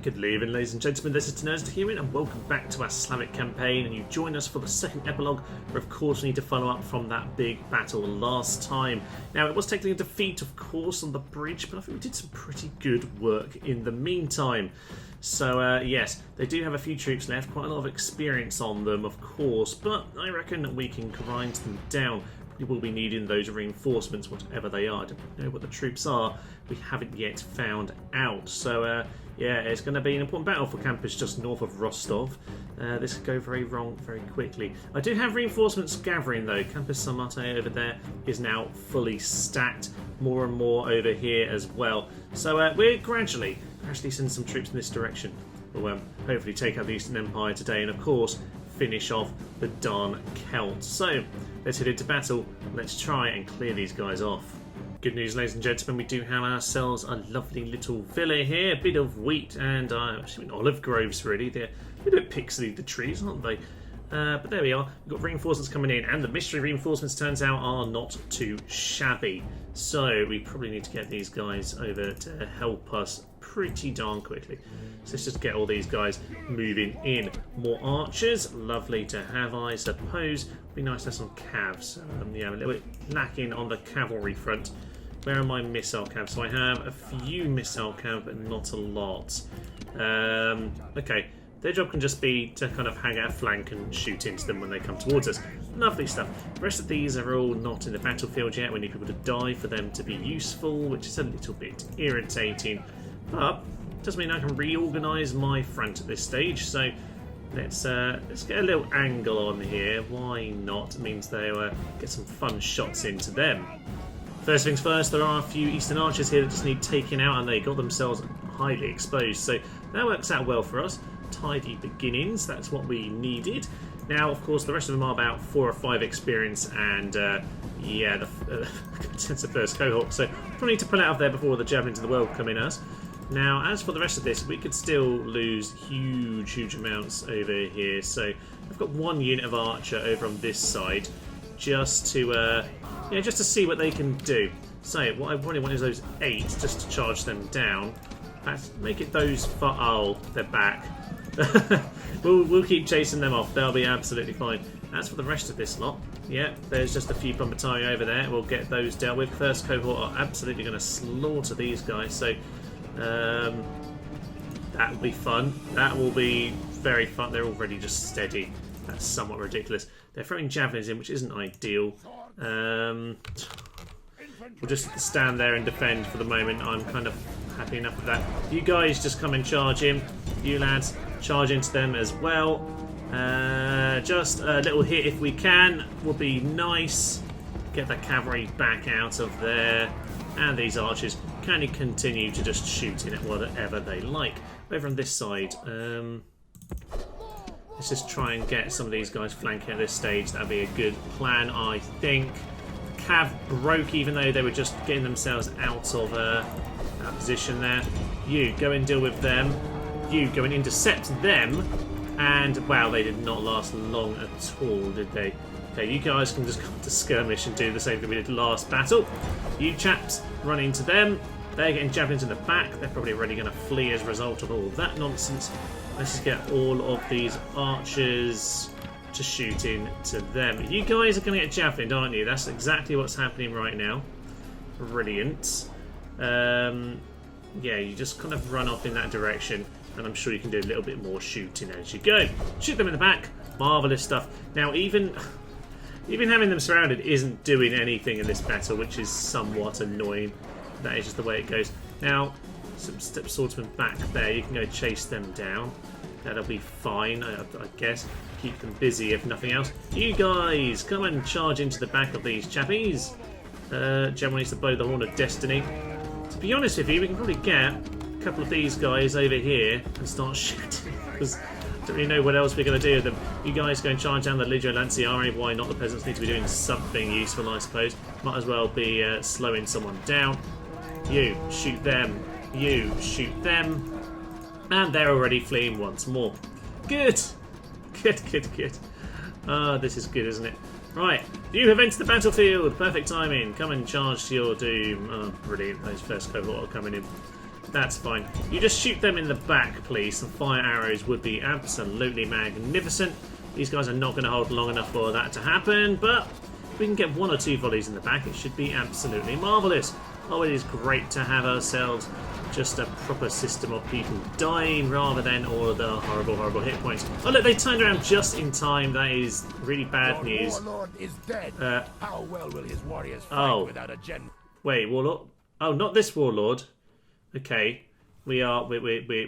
Good evening, ladies and gentlemen, this is Teners here, and welcome back to our Slavic campaign. And you join us for the second epilogue, where of course we need to follow up from that big battle last time. Now, it was technically a defeat, of course, on the bridge, but I think we did some pretty good work in the meantime. So, yes, they do have a few troops left, quite a lot of experience on them, of course, but I reckon that we can grind them down. We will be needing those reinforcements, whatever they are. I don't know what the troops are. We haven't yet found out. So, yeah, it's going to be an important battle for campers just north of Rostov. This could go very wrong very quickly. I do have reinforcements gathering, though. Campus Samate over there is now fully stacked. More and more over here as well. So, we're gradually sending some troops in this direction. We'll hopefully take out the Eastern Empire today, and of course, finish off the Don Celts. So, let's head into battle. Let's try and clear these guys off. Good news, ladies and gentlemen, we do have ourselves a lovely little villa here. A bit of wheat and olive groves, really. They're a bit pixely, the trees, aren't they? But there we are. We've got reinforcements coming in, and the mystery reinforcements, turns out, are not too shabby. So we probably need to get these guys over to help us pretty darn quickly. So let's just get all these guys moving in. More archers, lovely to have, I suppose. Be nice to have some cavs. Yeah, I'm a little bit lacking on the cavalry front. Where are my missile cavs? So I have a few missile cavs, but not a lot. Okay, their job can just be to kind of hang out a flank and shoot into them when they come towards us. Lovely stuff. The rest of these are all not in the battlefield yet. We need people to die for them to be useful, which is a little bit irritating. But it does mean I can reorganise my front at this stage. So let's get a little angle on here. Why not? It means they'll get some fun shots into them. First things first, there are a few Eastern archers here that just need taking out, and they got themselves highly exposed. So that works out well for us. Tidy beginnings, that's what we needed. Now, of course, the rest of them are about 4 or 5 experience, and yeah, since the first cohort. So probably need to pull out of there before the javelins of the world come in us. Now, as for the rest of this, we could still lose huge amounts over here. So I've got 1 unit of archer over on this side, just to just to see what they can do. So what I really want is those 8 just to charge them down. Let's make it those. Oh, they're back. we'll keep chasing them off. They'll be absolutely fine. As for the rest of this lot, yeah, there's just a few bombardari over there. We'll get those dealt with. First cohort are absolutely going to slaughter these guys. So that will be fun. That will be very fun. They're already just steady. That's somewhat ridiculous. They're throwing javelins in, which isn't ideal. We'll just stand there and defend for the moment. I'm kind of happy enough with that. You guys just come and charge in. You lads, charge into them as well. Just a little hit if we can would be nice. Get the cavalry back out of there. And these archers can continue to just shoot in at whatever they like. Over on this side, let's just try and get some of these guys flanking at this stage. That'd be a good plan, I think. Cav broke, even though they were just getting themselves out of that position there. You go and deal with them. You go and intercept them. And wow, they did not last long at all, did they? Okay, you guys can just come to skirmish and do the same thing we did last battle. You chaps run into them. They're getting javelins in the back. They're probably already going to flee as a result of all that nonsense. Let's just get all of these archers to shoot into them. You guys are going to get javelined, aren't you? That's exactly what's happening right now. Brilliant. Yeah, you just kind of run off in that direction, and I'm sure you can do a little bit more shooting as you go. Shoot them in the back. Marvellous stuff. Now, even having them surrounded isn't doing anything in this battle, which is somewhat annoying. That is just the way it goes. Now, some swordsmen back there. You can go chase them down. That'll be fine, I guess. Keep them busy, if nothing else. You guys, come and charge into the back of these chappies. General needs to blow the horn of destiny. To be honest with you, we can probably get a couple of these guys over here and start shooting, because I don't really know what else we're going to do with them. You guys go and charge down the Legio Lanciari. Why not? The peasants need to be doing something useful, I suppose. Might as well be slowing someone down. You shoot them. You shoot them. And they're already fleeing once more. Good. Good. Ah, this is good, isn't it? Right, you have entered the battlefield. Perfect timing. Come and charge to your doom. Oh, brilliant. Those first cohort are coming in. That's fine. You just shoot them in the back, please. Some fire arrows would be absolutely magnificent. These guys are not going to hold long enough for that to happen, but if we can get 1 or 2 volleys in the back, it should be absolutely marvellous. Oh, it is great to have ourselves just a proper system of people dying rather than all of the horrible, horrible hit points. Oh, look, they turned around just in time. That is really bad news. Warlord is dead. How well will his warriors fight without a general? Wait, Warlord? Oh, not this Warlord. Okay, we're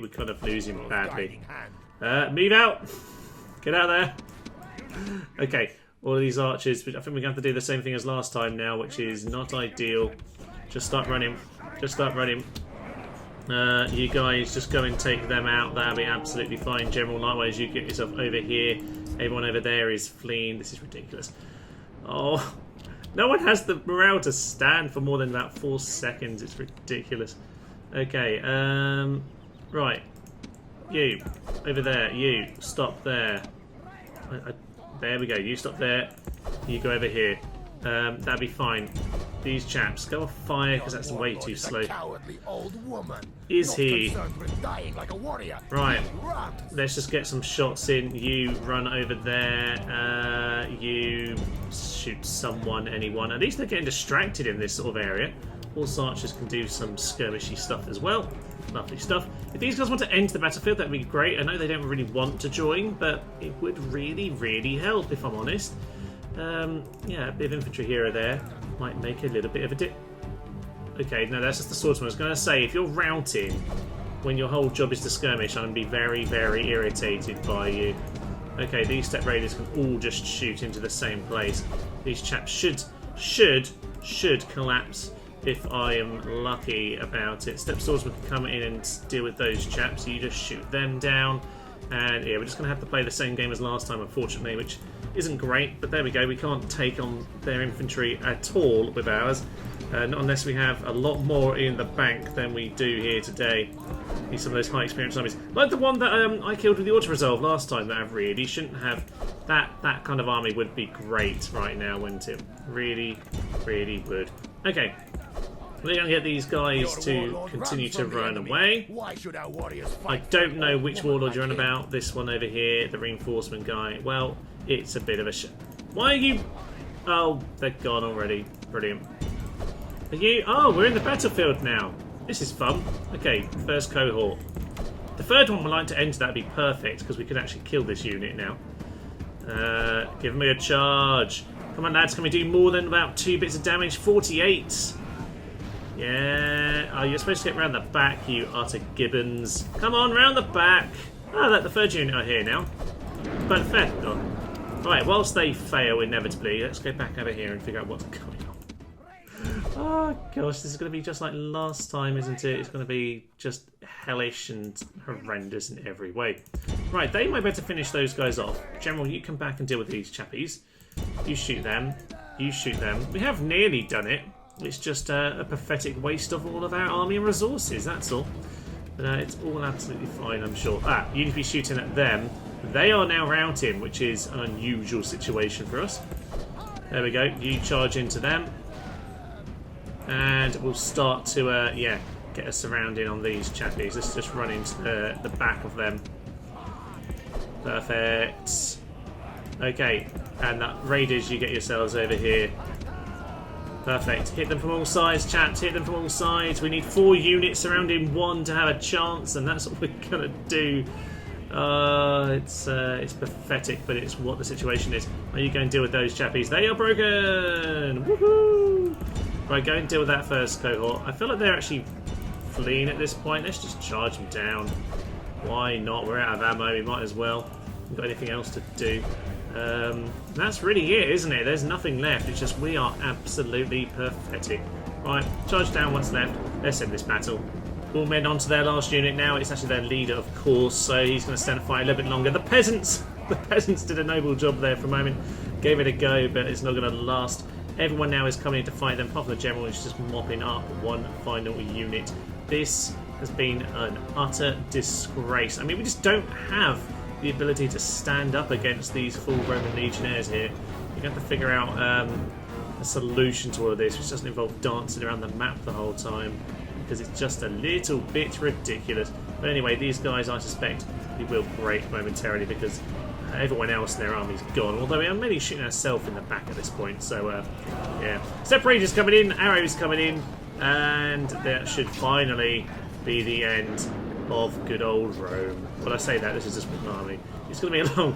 kind of losing badly. Move out. Get out there. Okay, all of these archers. I think we're going to have to do the same thing as last time now, which is not ideal. Just start running. Just start running. You guys just go and take them out. That'll be absolutely fine. General, likewise, you get yourself over here. Everyone over there is fleeing. This is ridiculous. Oh, no one has the morale to stand for more than about 4 seconds. It's ridiculous. Okay, right. You, over there. You, stop there. There we go. You stop there. You go over here. That'd be fine. These chaps, go off fire because that's way too slow. Is he? Right. Let's just get some shots in. You run over there. You shoot someone, anyone. At least they're getting distracted in this sort of area. Horse archers can do some skirmishy stuff as well. Lovely stuff. If these guys want to enter the battlefield, that'd be great. I know they don't really want to join, but it would really, really help, if I'm honest. Yeah, a bit of infantry here or there might make a little bit of a dip. Okay, no, that's just the swordsman. I was going to say, if you're routing when your whole job is to skirmish, I'm going to be very, very irritated by you. Okay, these step raiders can all just shoot into the same place. These chaps should collapse if I am lucky about it. Step swordsman can come in and deal with those chaps. So you just shoot them down. And yeah, we're just going to have to play the same game as last time, unfortunately, which isn't great, but there we go. We can't take on their infantry at all with ours, not unless we have a lot more in the bank than we do here today. Need some of those high experience armies, like the one that I killed with the auto resolve last time. That I really shouldn't have. That kind of army would be great right now, wouldn't it? Really, really would. Okay. We're going to get these guys to continue to run away. I don't know which warlord you're on about. This one over here, the reinforcement guy. Well, it's a bit of a Why are you... Oh, they're gone already. Brilliant. Are you... Oh, we're in the battlefield now. This is fun. Okay, first cohort. The third one would like to enter. That'd be perfect, because we could actually kill this unit now. Give me a charge. Come on, lads. Can we do more than about 2 bits of damage? 48. Yeah. Oh, you're supposed to get round the back, you utter gibbons. Come on, round the back. Oh, look, the third unit are here now. Perfecto. Right, whilst they fail inevitably, let's go back over here and figure out what's going on. Oh, gosh, this is going to be just like last time, isn't it? It's going to be just hellish and horrendous in every way. Right, they might better finish those guys off. General, you come back and deal with these chappies. You shoot them. You shoot them. We have nearly done it. It's just a pathetic waste of all of our army and resources, that's all. But it's all absolutely fine, I'm sure. You need to be shooting at them. They are now routing, which is an unusual situation for us. There we go. You charge into them. And we'll start to, yeah, get a surrounding on these chappies. Let's just run into the back of them. Perfect. Okay, and that raiders, you get yourselves over here. Perfect. Hit them from all sides, chaps. Hit them from all sides. We need 4 units surrounding 1 to have a chance, and that's what we're gonna do. It's pathetic, but it's what the situation is. Are you going to deal with those chappies? They are broken. Woohoo! Right, go and deal with that first cohort. I feel like they're actually fleeing at this point. Let's just charge them down. Why not? We're out of ammo. We might as well. We've got anything else to do. That's really it, isn't it? There's nothing left. It's just we are absolutely pathetic. Right, charge down what's left. Let's end this battle. All men onto their last unit now. It's actually their leader, of course, so he's going to stand and fight a little bit longer. The peasants did a noble job there for a moment. Gave it a go, but it's not going to last. Everyone now is coming in to fight them, apart from the general who's just mopping up one final unit. This has been an utter disgrace. I mean, we just don't have the ability to stand up against these full Roman legionnaires here. You're going to have to figure out a solution to all of this, which doesn't involve dancing around the map the whole time. because it's just a little bit ridiculous. But anyway, these guys, I suspect, we will break momentarily because everyone else in their army's gone. Although we are mainly shooting ourselves in the back at this point. So, yeah. Separators coming in, arrows coming in, and that should finally be the end of good old Rome. Well, I say that, this is just an army. It's going to be a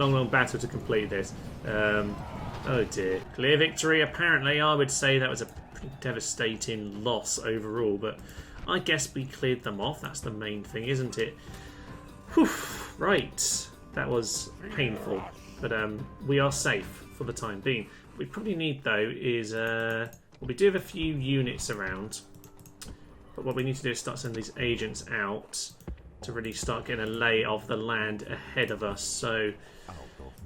long battle to complete this. Oh dear. Clear victory, apparently. I would say that was a pretty devastating loss overall, but I guess we cleared them off. That's the main thing, isn't it? Whew. Right. That was painful, but we are safe for the time being. What we probably need, though, is... well, we do have a few units around, but what we need to do is start sending these agents out to really start getting a lay of the land ahead of us. So...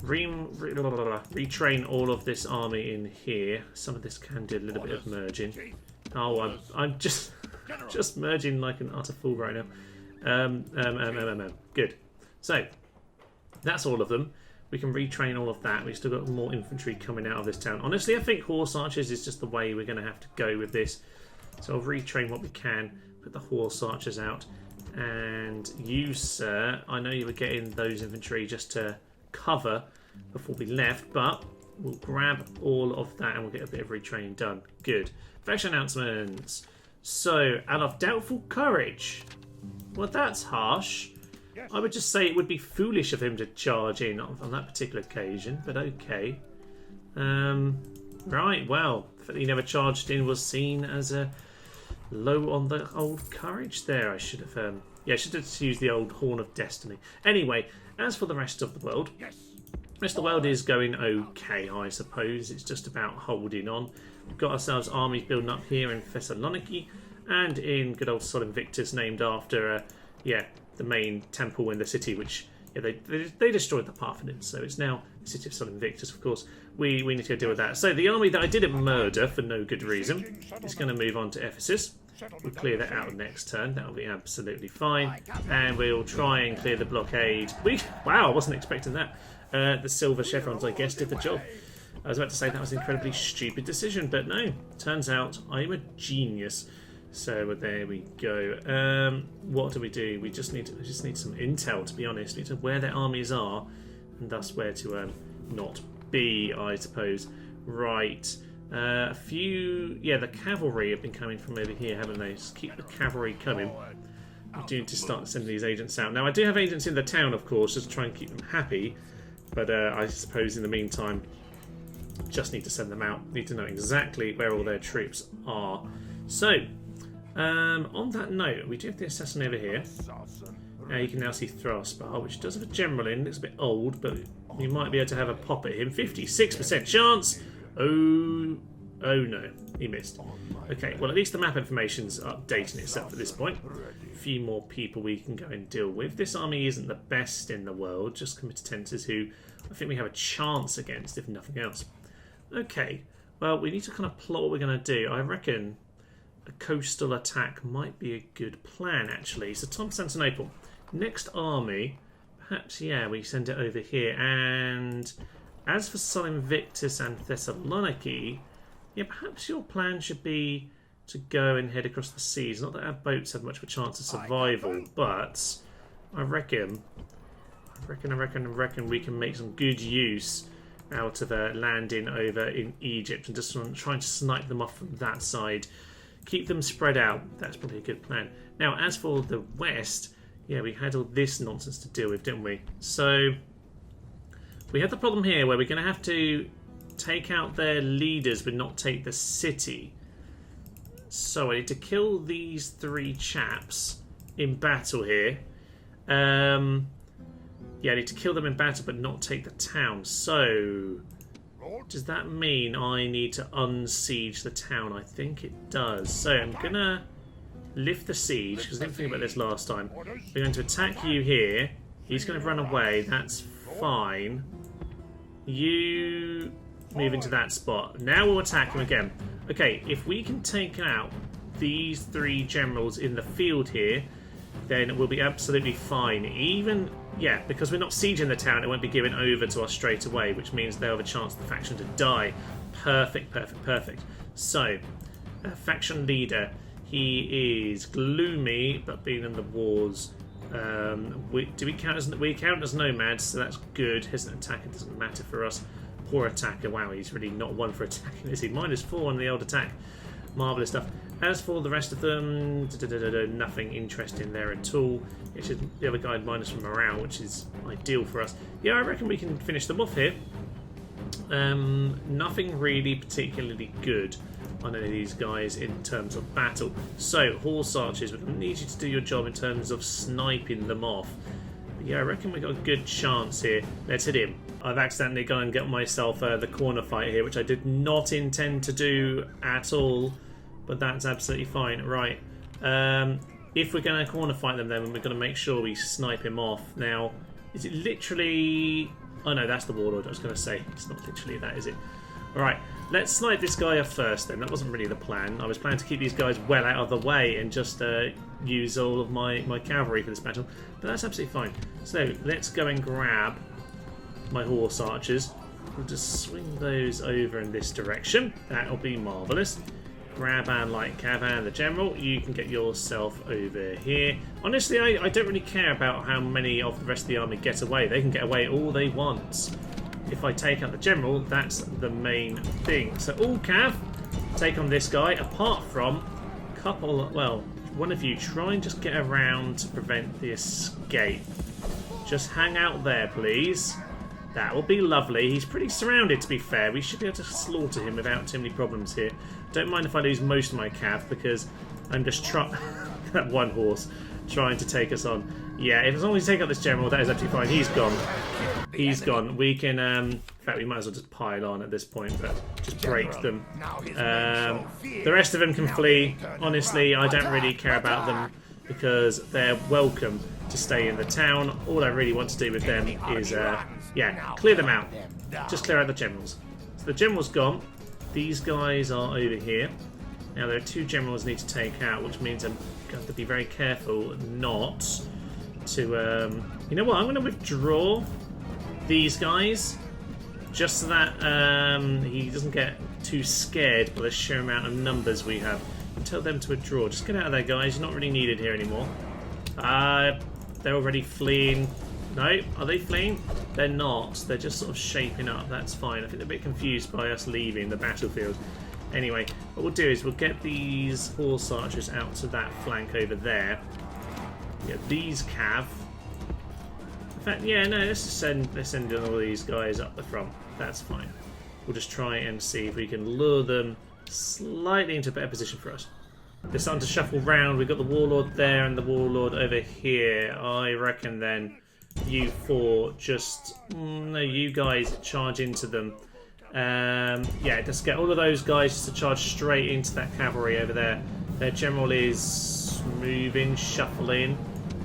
retrain all of this army in here. Some of this can do a little bit of merging. Oh, I'm just merging like an utter fool right now. Good. So that's all of them. We can retrain all of that. We've still got more infantry coming out of this town. Honestly, I think horse archers is just the way we're going to have to go with this. So I'll retrain what we can. Put the horse archers out. And you, sir, I know you were getting those infantry just to cover before we left, but we'll grab all of that and we'll get a bit of retraining done. Good. Faction announcements. So, out of doubtful courage. Well, that's harsh. I would just say it would be foolish of him to charge in on that particular occasion, but okay. Right, well, the fact that he never charged in was seen as a low on the old courage there. I should have, yeah, I should have used the old Horn of Destiny. Anyway, as for the rest of the world, the rest of the world is going okay, I suppose. It's just about holding on. We've got ourselves armies building up here in Thessaloniki and in good old Sol Invictus, named after, yeah, the main temple in the city, which yeah, they destroyed the Parthenians, so it's now the city of Sol Invictus, of course. We need to go deal with that. So the army that I didn't murder for no good reason is going to move on to Ephesus. We'll clear that out next turn. That'll be absolutely fine. And we'll try and clear the blockade. Wow, I wasn't expecting that. The silver chevrons, I guess, did the job. I was about to say that was an incredibly stupid decision, but no. Turns out I'm a genius. So there we go. What do? We just need some intel, to be honest. We need to know where their armies are, and thus where to not be, I suppose. Right. A few... Yeah, the cavalry have been coming from over here, haven't they? Just keep the cavalry coming. We do need to start sending these agents out. Now, I do have agents in the town, of course, just to try and keep them happy. But I suppose in the meantime, just need to send them out. Need to know exactly where all their troops are. So, on that note, we do have the assassin over here. Now you can now see Thraspar, which does have a general in. Looks a bit old, but we might be able to have a pop at him. 56% chance! Oh no, he missed. Okay, well at least the map information's updating itself at this point. A few more people we can go and deal with. This army isn't the best in the world, just committenses who I think we have a chance against, if nothing else. Okay, well we need to kind of plot what we're going to do. I reckon a coastal attack might be a good plan, actually. So Constantinople, next army, perhaps, yeah, we send it over here. And as for Sol Invictus and Thessaloniki, yeah, perhaps your plan should be to go and head across the seas. Not that our boats have much of a chance of survival, but I reckon we can make some good use out of a landing over in Egypt and just try and snipe them off from that side. Keep them spread out. That's probably a good plan. Now, as for the west, yeah, we had all this nonsense to deal with, didn't we? So we have the problem here where we're going to have to take out their leaders but not take the city. So I need to kill these three chaps in battle here. Yeah, I need to kill them in battle but not take the town. So does that mean I need to unsiege the town? I think it does. So I'm going to lift the siege, because I didn't think about this last time. We're going to attack you here. He's going to run away. That's fine. You move into that spot. Now we'll attack him again. Okay, if we can take out these three generals in the field here, then we'll be absolutely fine. Even, yeah, because we're not sieging the town, it won't be given over to us straight away, which means they'll have a chance for the faction to die. Perfect, perfect, perfect. So, faction leader, He is gloomy, but being in the wars. We count as nomads, so that's good. Hesitant attacker doesn't matter for us. Poor attacker. Wow, he's really not one for attacking, is he? -4 on the old attack. Marvellous stuff. As for the rest of them, nothing interesting there at all. It's just the other guy minus from morale, which is ideal for us. Yeah, I reckon we can finish them off here. Nothing really particularly good on any of these guys in terms of battle. So, horse archers, we're going to need you to do your job in terms of sniping them off. But yeah, I reckon we got a good chance here. Let's hit him. I've accidentally gone and got myself the corner fight here, which I did not intend to do at all, but that's absolutely fine. Right, if we're going to corner fight them, then we're going to make sure we snipe him off. Now, is it literally... Oh no, that's the warlord. I was going to say, it's not literally that, is it? Alright, let's snipe this guy off first then. That wasn't really the plan. I was planning to keep these guys well out of the way and just use all of my cavalry for this battle. But that's absolutely fine. So, let's go and grab my horse archers. We'll just swing those over in this direction. That'll be marvellous. Grab and light cav and the general. You can get yourself over here. Honestly, I don't really care about how many of the rest of the army get away. They can get away all they want. If I take out the general, that's the main thing. So all cav, take on this guy. Apart from a couple, well, one of you try and just get around to prevent the escape. Just hang out there, please. That will be lovely. He's pretty surrounded, to be fair. We should be able to slaughter him without too many problems here. Don't mind if I lose most of my cav, because I'm just trying... that one horse trying to take us on. Yeah, as long as we take out this general, that is absolutely fine. He's gone. He's gone. We can... in fact, we might as well just pile on at this point, but just break them. The rest of them can flee. Honestly, I don't really care about them, because they're welcome to stay in the town. All I really want to do with them is... yeah, clear them out. Just clear out the generals. So the general's gone. These guys are over here. Now there are 2 generals I need to take out, which means I'm going to have to be very careful not to... you know what? I'm going to withdraw these guys just so that he doesn't get too scared by the sheer amount of numbers we have. And tell them to withdraw. Just get out of there, guys. You're not really needed here anymore. They're already fleeing. No, are they fleeing? They're not. They're just sort of shaping up. That's fine. I think they're a bit confused by us leaving the battlefield. Anyway, what we'll do is we'll get these horse archers out to that flank over there. Get these cav. In fact, yeah, no, let's send all these guys up the front. That's fine. We'll just try and see if we can lure them slightly into a better position for us. They're starting to shuffle round. We've got the warlord there and the warlord over here. I reckon then you 4 just... no, you guys charge into them. Yeah, just get all of those guys just to charge straight into that cavalry over there. Their general is moving, shuffling.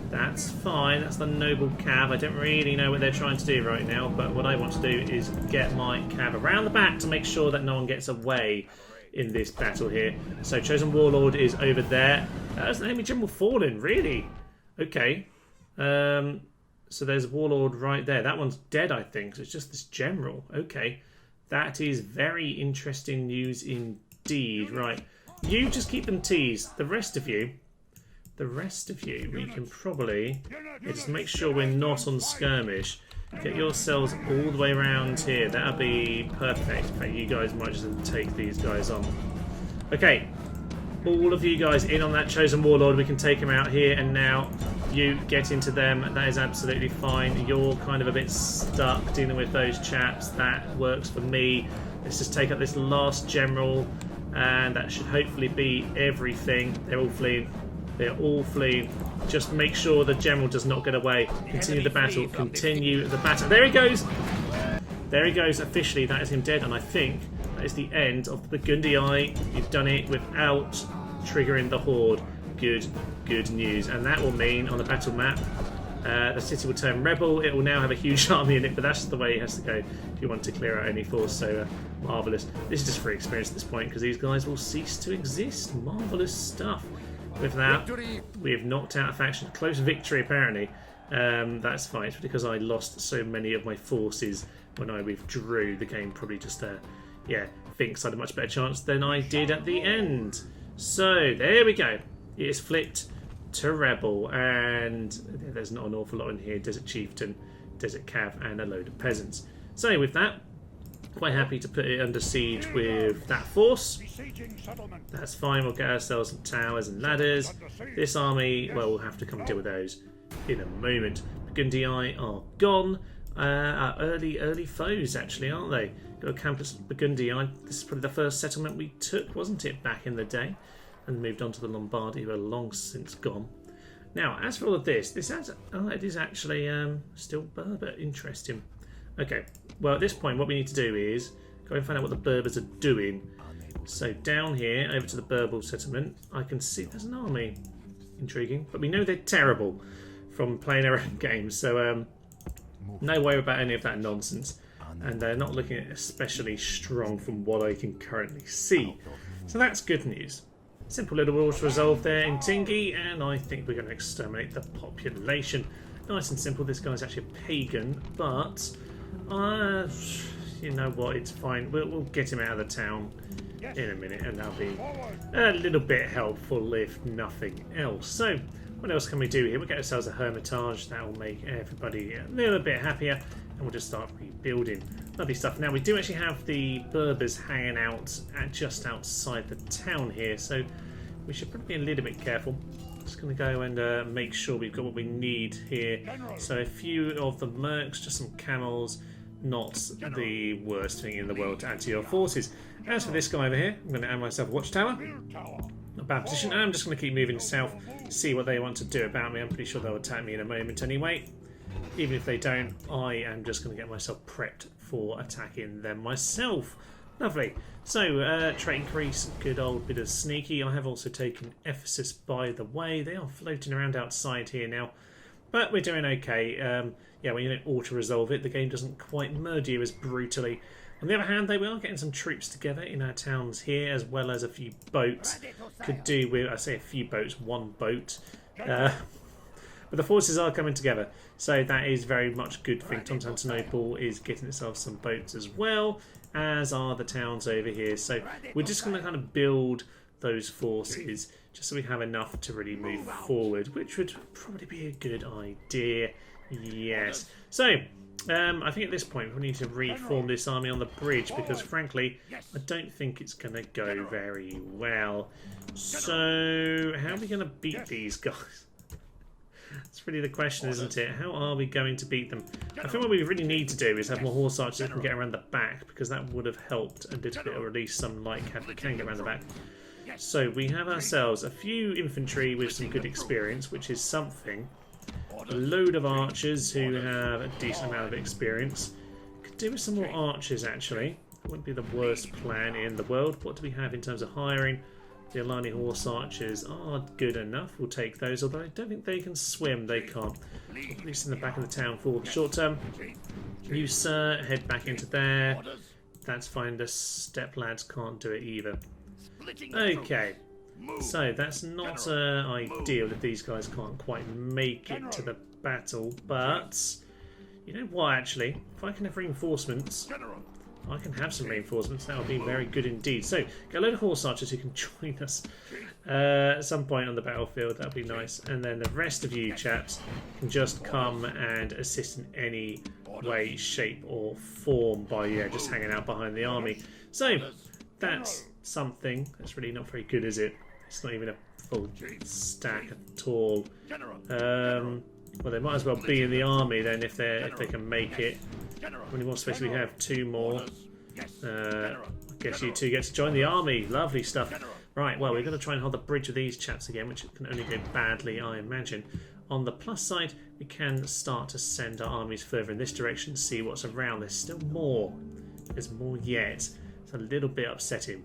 That's fine. That's the noble cav. I don't really know what they're trying to do right now, but what I want to do is get my cav around the back to make sure that no one gets away in this battle here. So Chosen Warlord is over there. That's the enemy general fallen, really? Okay. So there's a Warlord right there. That one's dead, I think. So it's just this general. Okay. That is very interesting news indeed. Right. You just keep them teased. The rest of you, we can probably just make sure we're not on skirmish. Get yourselves all the way around here. That'll be perfect. In fact, you guys might just take these guys on. Okay. All of you guys in on that Chosen Warlord. We can take him out here and now. You get into them. That is absolutely fine. You're kind of a bit stuck dealing with those chaps. That works for me. Let's just take up this last general. And that should hopefully be everything. They're all fleeing. They're all fleeing. Just make sure the general does not get away. Continue the battle. Continue the battle. There he goes. There he goes. Officially, that is him dead. And I think that is the end of the Burgundy Eye. You've done it without triggering the horde. Good news. And that will mean on the battle map, the city will turn rebel. It will now have a huge army in it, but that's the way it has to go if you want to clear out any force. So marvellous. This is just free experience at this point because these guys will cease to exist. Marvellous stuff. With that, we have knocked out a faction. Close victory, apparently. That's fine. It's because I lost so many of my forces when I withdrew. The game probably just, yeah, thinks I had a much better chance than I did at the end. So there we go. It is flipped to rebel, and there's not an awful lot in here. Desert chieftain, desert cav, and a load of peasants. So with that, quite happy to put it under siege with that force. That's fine. We'll get ourselves some towers and ladders. This army, well, we'll have to come and deal with those in a moment. Burgundii are gone. Our early foes, actually, aren't they? Got a campus Burgundii. This is probably the first settlement we took, wasn't it, back in the day? And moved on to the Lombardi, who are long since gone. Now, as for all of this, it is actually still Berber. Interesting. Okay, well, at this point, what we need to do is go and find out what the Berbers are doing. So down here, over to the Berber settlement, I can see there's an army. Intriguing. But we know they're terrible from playing our own games, so no worry about any of that nonsense. And they're not looking especially strong from what I can currently see. So that's good news. Simple little rules to resolve there in Tingi, and I think we're going to exterminate the population. Nice and simple. This guy's actually a pagan, but you know what? It's fine. We'll get him out of the town in a minute, and that'll be a little bit helpful, if nothing else. So, what else can we do here? We'll get ourselves a hermitage. That will make everybody a little bit happier, and we'll just start rebuilding. Lovely stuff. Now, we do actually have the Berbers hanging out just outside the town here, so we should probably be a little bit careful. Just going to go and make sure we've got what we need here. So a few of the mercs, just some camels, not the worst thing in the world to add to your forces. As for this guy over here, I'm going to add myself a watchtower. Not a bad position, and I'm just going to keep moving south, see what they want to do about me. I'm pretty sure they'll attack me in a moment anyway. Even if they don't, I am just going to get myself prepped for attacking them myself. Lovely. So, trait increase, good old bit of sneaky. I have also taken Ephesus, by the way. They are floating around outside here now, but we're doing okay. Yeah, when you don't auto-resolve it, the game doesn't quite murder you as brutally. On the other hand, though, we are getting some troops together in our towns here, as well as a few boats. Could do with, I say a few boats, one boat. But the forces are coming together, so that is very much a good thing. Constantinople is getting itself some boats as well, as are the towns over here. So we're just going to kind of build those forces just so we have enough to really move forward, which would probably be a good idea. Yes. So I think at this point we need to reform this army on the bridge, because frankly I don't think it's going to go very well. So how are we going to beat these guys? That's really the question, isn't it? How are we going to beat them? I think what we really need to do is have more horse archers that can get around the back, because that would have helped a little bit, or at least some light cav that can get around the back. So we have ourselves a few infantry with some good experience, which is something. A load of archers who have a decent amount of experience. Could do with some more archers, actually. That wouldn't be the worst plan in the world. What do we have in terms of hiring? The Alani horse archers are good enough. We'll take those, although I don't think they can swim. They can't. At least in the back of the town for the short term. You, sir, head back into there. That's fine. The step lads can't do it either. Okay. So that's not ideal if these guys can't quite make it to the battle. But you know what, actually? If I can have reinforcements, I can have some reinforcements. That would be very good indeed. So, get a load of horse archers who can join us at some point on the battlefield. That would be nice. And then the rest of you chaps can just come and assist in any way, shape or form by just hanging out behind the army. So, that's something. That's really not very good, is it? It's not even a full stack at all. Well, they might as well be in the army then if they can make it. How many more space do we have? Two more. I guess you two get to join the army. Lovely stuff. Right, well, we're going to try and hold the bridge of these chaps again, which can only go badly, I imagine. On the plus side, we can start to send our armies further in this direction and see what's around. There's still more. There's more yet. It's a little bit upsetting.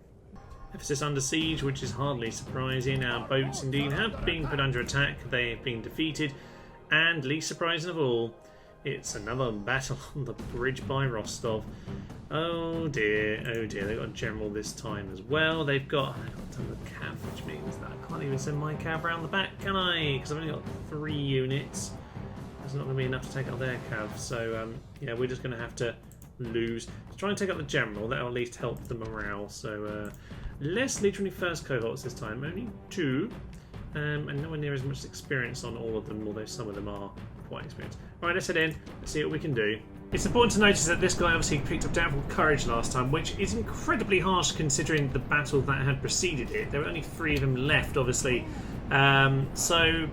Ephesus under siege, which is hardly surprising. Our boats indeed have been put under attack. They have been defeated. And least surprising of all, it's another battle on the bridge by Rostov. Oh dear, they've got a general this time as well. They've got a ton of cav, which means that I can't even send my cav around the back, can I? Because I've only got 3 units. That's not going to be enough to take out their cav. So yeah, we're just going to have to lose. Let's try and take out the general. That'll at least help the morale. So Less literally first cohorts this time, only 2. And nowhere near as much experience on all of them, although some of them are quite experienced. Alright, let's head in, let's see what we can do. It's important to notice that this guy obviously picked up doubtful courage last time, which is incredibly harsh considering the battle that had preceded it. There were only 3 of them left, obviously. So,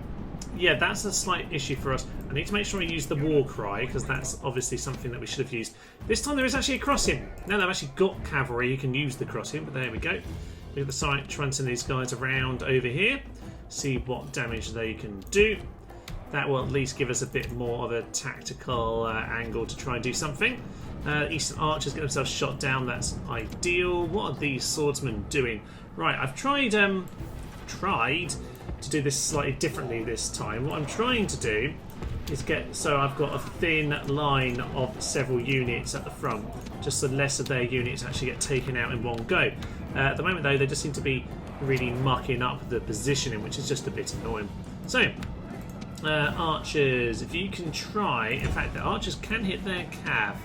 yeah, that's a slight issue for us. I need to make sure I use the war cry, because that's obviously something that we should have used. This time there is actually a crossing. Now they've actually got cavalry, you can use the crossing, but there we go. Look at the sight, trying to send these guys around over here. See what damage they can do. That will at least give us a bit more of a tactical angle to try and do something. Eastern archers get themselves shot down. That's ideal. What are these swordsmen doing? Right, I've tried to do this slightly differently this time. What I'm trying to do is I've got a thin line of several units at the front, just so less of their units actually get taken out in one go. At the moment, though, they just seem to be really mucking up the positioning, which is just a bit annoying. So. Archers, if you can try, in fact the archers can hit their cav,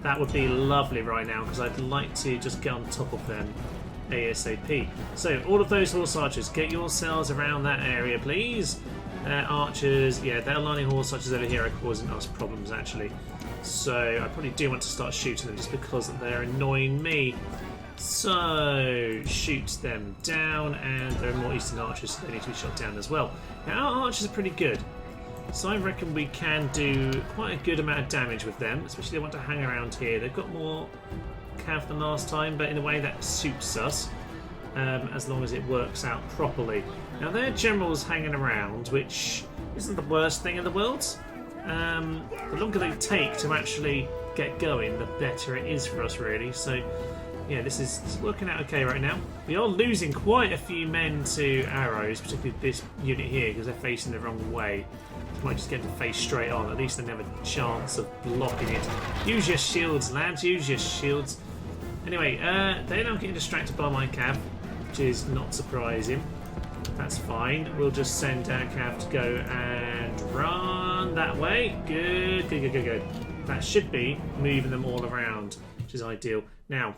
that would be lovely right now, because I'd like to just get on top of them ASAP. So all of those horse archers, get yourselves around that area please. Archers, yeah, they're lining horse archers over here are causing us problems actually, so I probably do want to start shooting them just because they're annoying me. So, shoot them down, and there are more eastern archers, so they need to be shot down as well. Now, our archers are pretty good, so I reckon we can do quite a good amount of damage with them, especially if they want to hang around here. They've got more cav than last time, but in a way that suits us, as long as it works out properly. Now, their general's hanging around, which isn't the worst thing in the world. The longer they take to actually get going, the better it is for us, really. So. Yeah, this is working out okay right now. We are losing quite a few men to arrows, particularly this unit here, because they're facing the wrong way. So might just get them face straight on. At least they have a chance of blocking it. Use your shields, lads. Use your shields. Anyway, they're now getting distracted by my cav, which is not surprising. That's fine. We'll just send our cav to go and run that way. Good, good, good, good, good. That should be moving them all around, which is ideal. Now,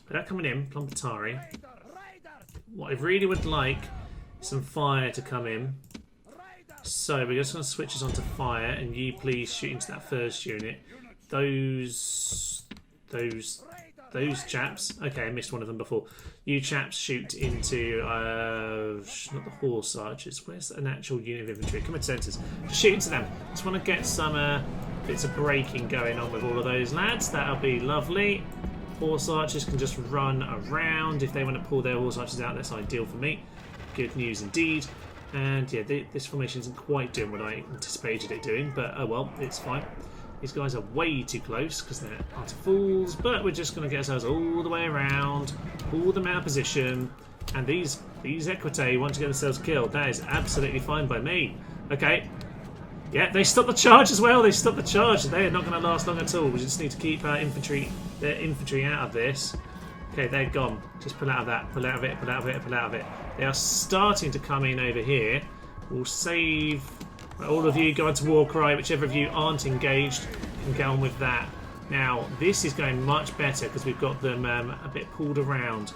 without coming in, Plumpatari, what I really would like is some fire to come in. So we're just going to switch us onto fire, and you please shoot into that first unit. Those chaps. Okay, I missed one of them before. You chaps shoot into not the horse archers. Where's an actual unit of infantry? Command centres. Just shoot into them. Just want to get some bits of braking going on with all of those lads. That'll be lovely. Horse archers can just run around. If they want to pull their horse archers out, that's ideal for me. Good news indeed. And yeah, this formation isn't quite doing what I anticipated it doing, but oh well, it's fine. These guys are way too close because they're utter fools, but we're just going to get ourselves all the way around, pull them out of position, and these Equite want to get themselves killed. That is absolutely fine by me. Okay. Yeah, they stopped the charge as well. They stopped the charge. They are not going to last long at all. We just need to keep our their infantry out of this. Okay, they're gone. Just pull out of that. Pull out of it. Pull out of it. Pull out of it. They are starting to come in over here. We'll save all of you. Go on to war cry. Whichever of you aren't engaged can get on with that. Now, this is going much better because we've got them a bit pulled around.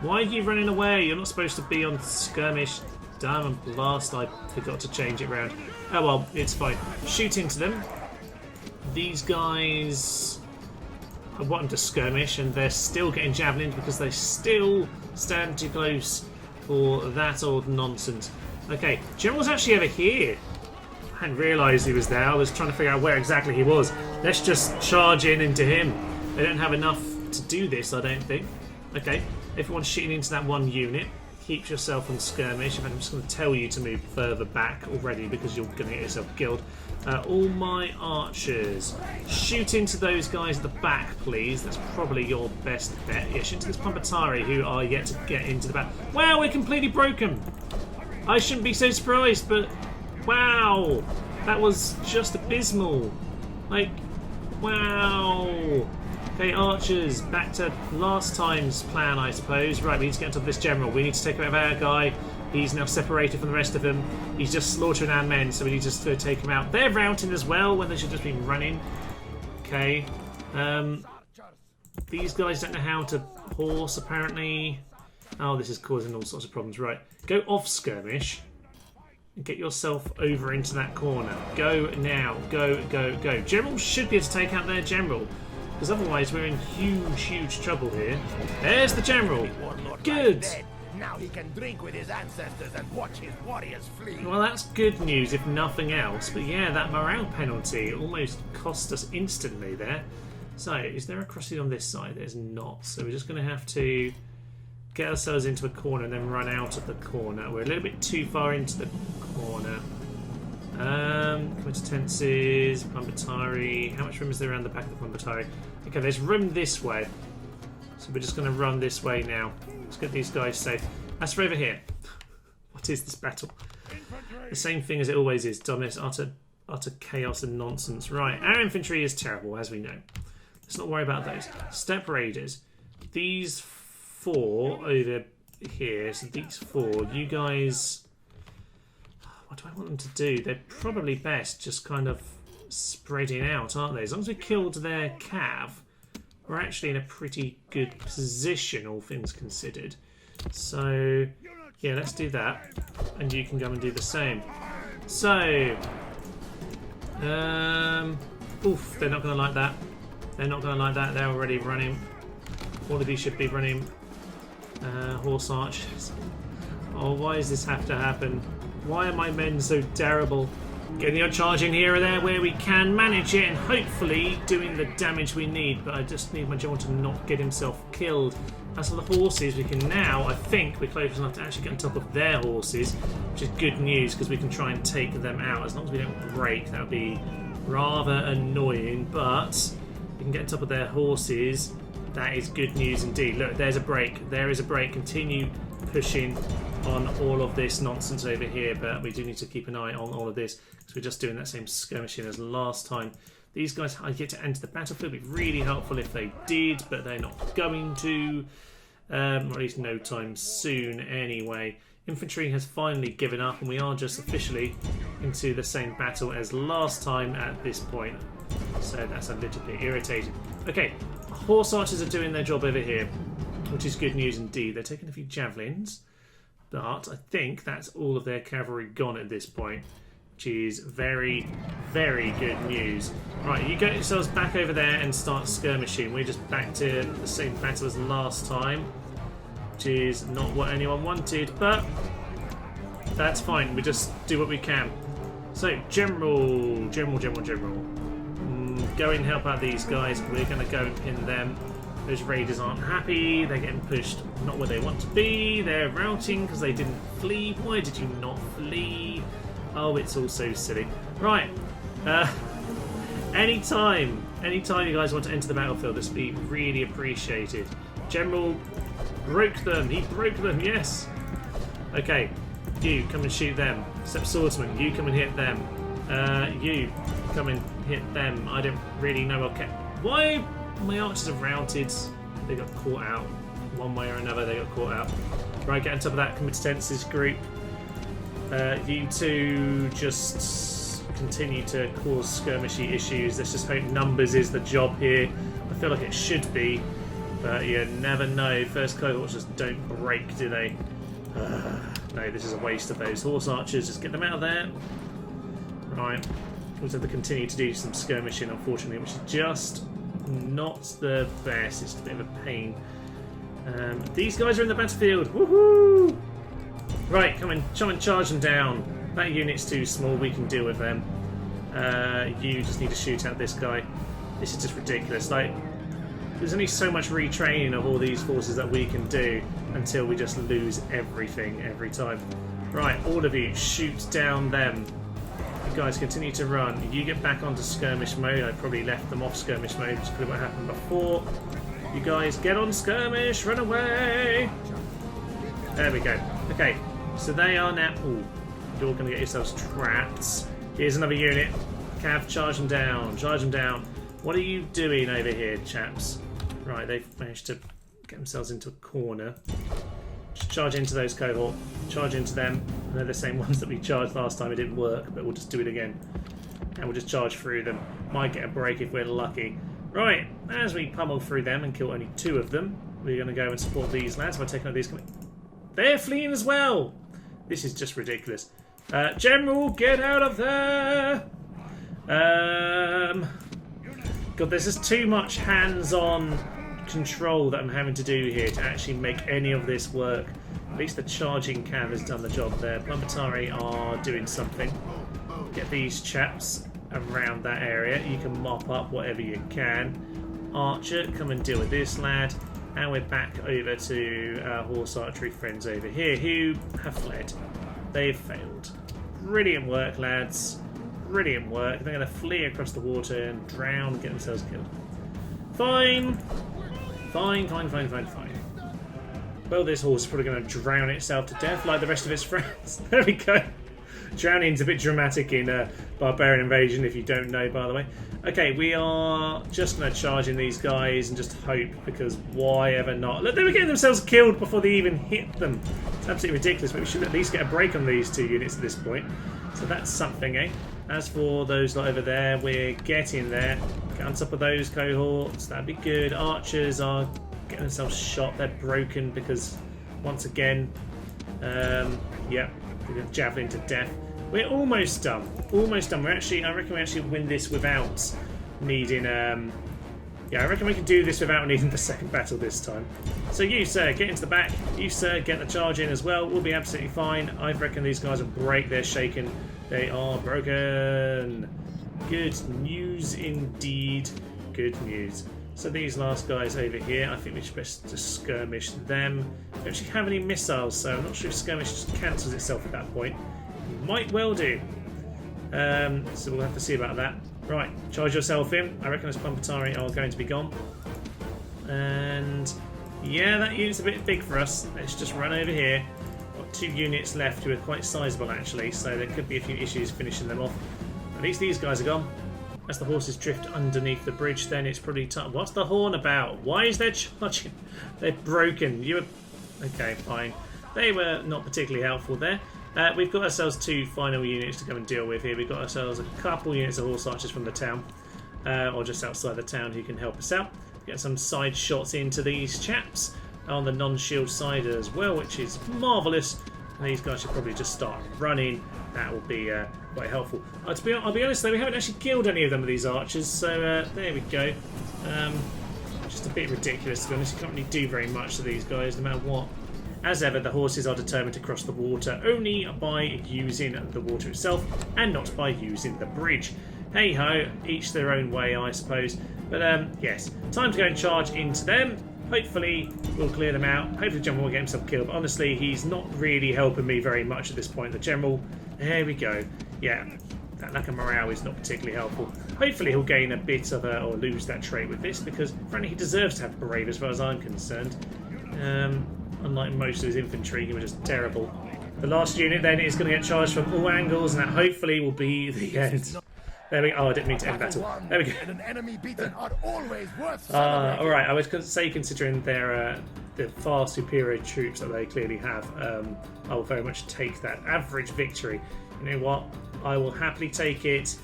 Why are you running away? You're not supposed to be on skirmish. Damn and blast, I forgot to change it round. Oh well, it's fine. Shoot into them. These guys, I want them to skirmish, and they're still getting javelins because they still stand too close for that old nonsense. Okay, General's actually over here. I hadn't realised he was there. I was trying to figure out where exactly he was. Let's just charge in into him. They don't have enough to do this, I don't think. Okay, everyone's shooting into that one unit. Keep yourself on skirmish. I'm just going to tell you to move further back already because you're going to get yourself killed. All my archers, shoot into those guys at the back, please. That's probably your best bet. Yeah, shoot into this Pumpatari who are yet to get into the back. Wow, we're completely broken. I shouldn't be so surprised, but wow, that was just abysmal. Like, wow. Okay, archers, back to last time's plan, I suppose. Right, we need to get onto this general. We need to take out our guy. He's now separated from the rest of them. He's just slaughtering our men, so we need to take him out. They're routing as well when they should just be running. Okay. These guys don't know how to horse, apparently. Oh, this is causing all sorts of problems. Right, go off skirmish and get yourself over into that corner. Go now. Go, go, go. General should be able to take out their general, because otherwise we're in huge, huge trouble here. There's the general. Good. Now he can drink with his ancestors and watch his warriors flee. Well, that's good news if nothing else. But yeah, that morale penalty almost cost us instantly there. So, is there a crossing on this side? There's not. So we're just going to have to get ourselves into a corner and then run out of the corner. We're a little bit too far into the corner. Competences, Pambatari. How much room is there around the back of the Pambatari? Okay, there's room this way. So we're just going to run this way now. Let's get these guys safe. That's over here. What is this battle? The same thing as it always is. Dominus, utter chaos and nonsense. Right, our infantry is terrible, as we know. Let's not worry about those. Step raiders. These 4 over here. So these 4. You guys... What do I want them to do? They're probably best just kind of spreading out, aren't they? As long as we killed their cav, we're actually in a pretty good position, all things considered. So, yeah, let's do that. And you can go and do the same. So, oof, they're not going to like that. They're not going to like that. They're already running. All of you should be running horse archers. Oh, why does this have to happen? Why are my men so terrible? Getting your charge in here or there where we can, manage it, and hopefully doing the damage we need. But I just need my general to not get himself killed. As for the horses, we can now, I think, we're close enough to actually get on top of their horses, which is good news because we can try and take them out. As long as we don't break, that would be rather annoying. But we can get on top of their horses. That is good news indeed. Look, there's a break. There is a break. Continue pushing on all of this nonsense over here, but we do need to keep an eye on all of this because we're just doing that same skirmishing as last time. These guys get to enter the battlefield. It'd be really helpful if they did, but they're not going to, or at least no time soon anyway. Infantry has finally given up, and we are just officially into the same battle as last time at this point. So that's a little bit irritating. Okay, horse archers are doing their job over here, which is good news indeed. They're taking a few javelins, but I think that's all of their cavalry gone at this point, which is very, very good news. Right, you get yourselves back over there and start skirmishing. We're just back to the same battle as last time, which is not what anyone wanted, but that's fine. We just do what we can. So, General. Go and help out these guys. We're going to go and pin them. Those raiders aren't happy. They're getting pushed not where they want to be. They're routing because they didn't flee. Why did you not flee? Oh, it's all so silly. Right. Anytime you guys want to enter the battlefield, this would be really appreciated. General broke them. He broke them, yes. Okay. You come and shoot them. Step swordsman, you come and hit them. You come and hit them. I don't really know. Okay. Why my archers are routed? They got caught out. One way or another, they got caught out. Right, get on top of that competences group. You two just continue to cause skirmishy issues. Let's just hope numbers is the job here. I feel like it should be, but you never know. First cohorts just don't break, do they? No, this is a waste of those horse archers. Just get them out of there. Right. We'll have to continue to do some skirmishing, unfortunately, which is just not the best. It's a bit of a pain. These guys are in the battlefield. Woohoo! Right, come and charge them down. That unit's too small. We can deal with them. You just need to shoot at this guy. This is just ridiculous. Like, there's only so much retraining of all these forces that we can do until we just lose everything every time. Right, all of you, shoot down them. You guys continue to run. You get back onto skirmish mode. I probably left them off skirmish mode, which is probably what happened before. You guys get on skirmish, run away! There we go. Okay, so they are now... Ooh, you're going to get yourselves trapped. Here's another unit. Cav, charge them down, charge them down. What are you doing over here, chaps? Right, they've managed to get themselves into a corner. Just charge into those cohort. Charge into them. They're the same ones that we charged last time. It didn't work, but we'll just do it again. And we'll just charge through them. Might get a break if we're lucky. Right, as we pummel through them and kill only 2 of them, we're going to go and support these lads by taking out these. They're fleeing as well. This is just ridiculous. General, get out of there. God, there's just too much hands-on control that I'm having to do here to actually make any of this work. At least the charging cam has done the job there. Plumbetari are doing something. Get these chaps around that area. You can mop up whatever you can. Archer, come and deal with this lad. And we're back over to our horse archery friends over here who have fled. They've failed. Brilliant work, lads. Brilliant work. They're going to flee across the water and drown and get themselves killed. Fine. Fine. Well, this horse is probably going to drown itself to death like the rest of its friends. There we go. Drowning's a bit dramatic in Barbarian Invasion, if you don't know, by the way. Okay, we are just going to charge in these guys and just hope, because why ever not? Look, they were getting themselves killed before they even hit them. It's absolutely ridiculous, but we should at least get a break on these two units at this point. So that's something, eh? As for those lot over there, we're getting there. Get on top of those cohorts, that'd be good. Archers are getting themselves shot. They're broken because, once again, yeah, we're going to javelin to death. We're almost done. Almost done. I reckon we actually win this without needing. Yeah, I reckon we can do this without needing the second battle this time. So you, sir, get into the back. You, sir, get the charge in as well. We'll be absolutely fine. I reckon these guys will break. They're shaken. They are broken. Good news indeed. Good news. So these last guys over here, I think we should best just skirmish them. We don't actually have any missiles, so I'm not sure if skirmish just cancels itself at that point. Might well do. So we'll have to see about that. Right, charge yourself in. I reckon those Plumbetari are going to be gone. And yeah, that unit's a bit big for us. Let's just run over here. Got 2 units left who are quite sizable actually, so there could be a few issues finishing them off. At least these guys are gone. As the horses drift underneath the bridge, then it's pretty tough. What's the horn about? Why is there charging? They're broken. You were... Okay, fine. They were not particularly helpful there. We've got ourselves 2 final units to go and deal with here. We've got ourselves a couple units of horse archers from the town, or just outside the town, who can help us out. Get some side shots into these chaps on the non-shield side as well, which is marvellous. And these guys should probably just start running. That will be quite helpful. I'll be honest though, we haven't actually killed any of them of these archers, so there we go. Just a bit ridiculous to be honest. You can't really do very much to these guys, no matter what. As ever, the horses are determined to cross the water only by using the water itself and not by using the bridge. Hey ho, each their own way, I suppose. But yes, time to go and charge into them. Hopefully we'll clear them out. Hopefully the general will get himself killed. But honestly, he's not really helping me very much at this point. The general, there we go. Yeah, that lack of morale is not particularly helpful. Hopefully he'll gain a bit of or lose that trait with this, because frankly he deserves to have brave as far as I'm concerned. Unlike most of his infantry, he was just terrible. The last unit then is going to get charged from all angles, and that hopefully will be the end. There we go. Oh, I didn't mean to end battle. There we go. An enemy beaten are always worth alright, I would say, considering their the far superior troops that they clearly have, I will very much take that average victory. You know what? I will happily take it.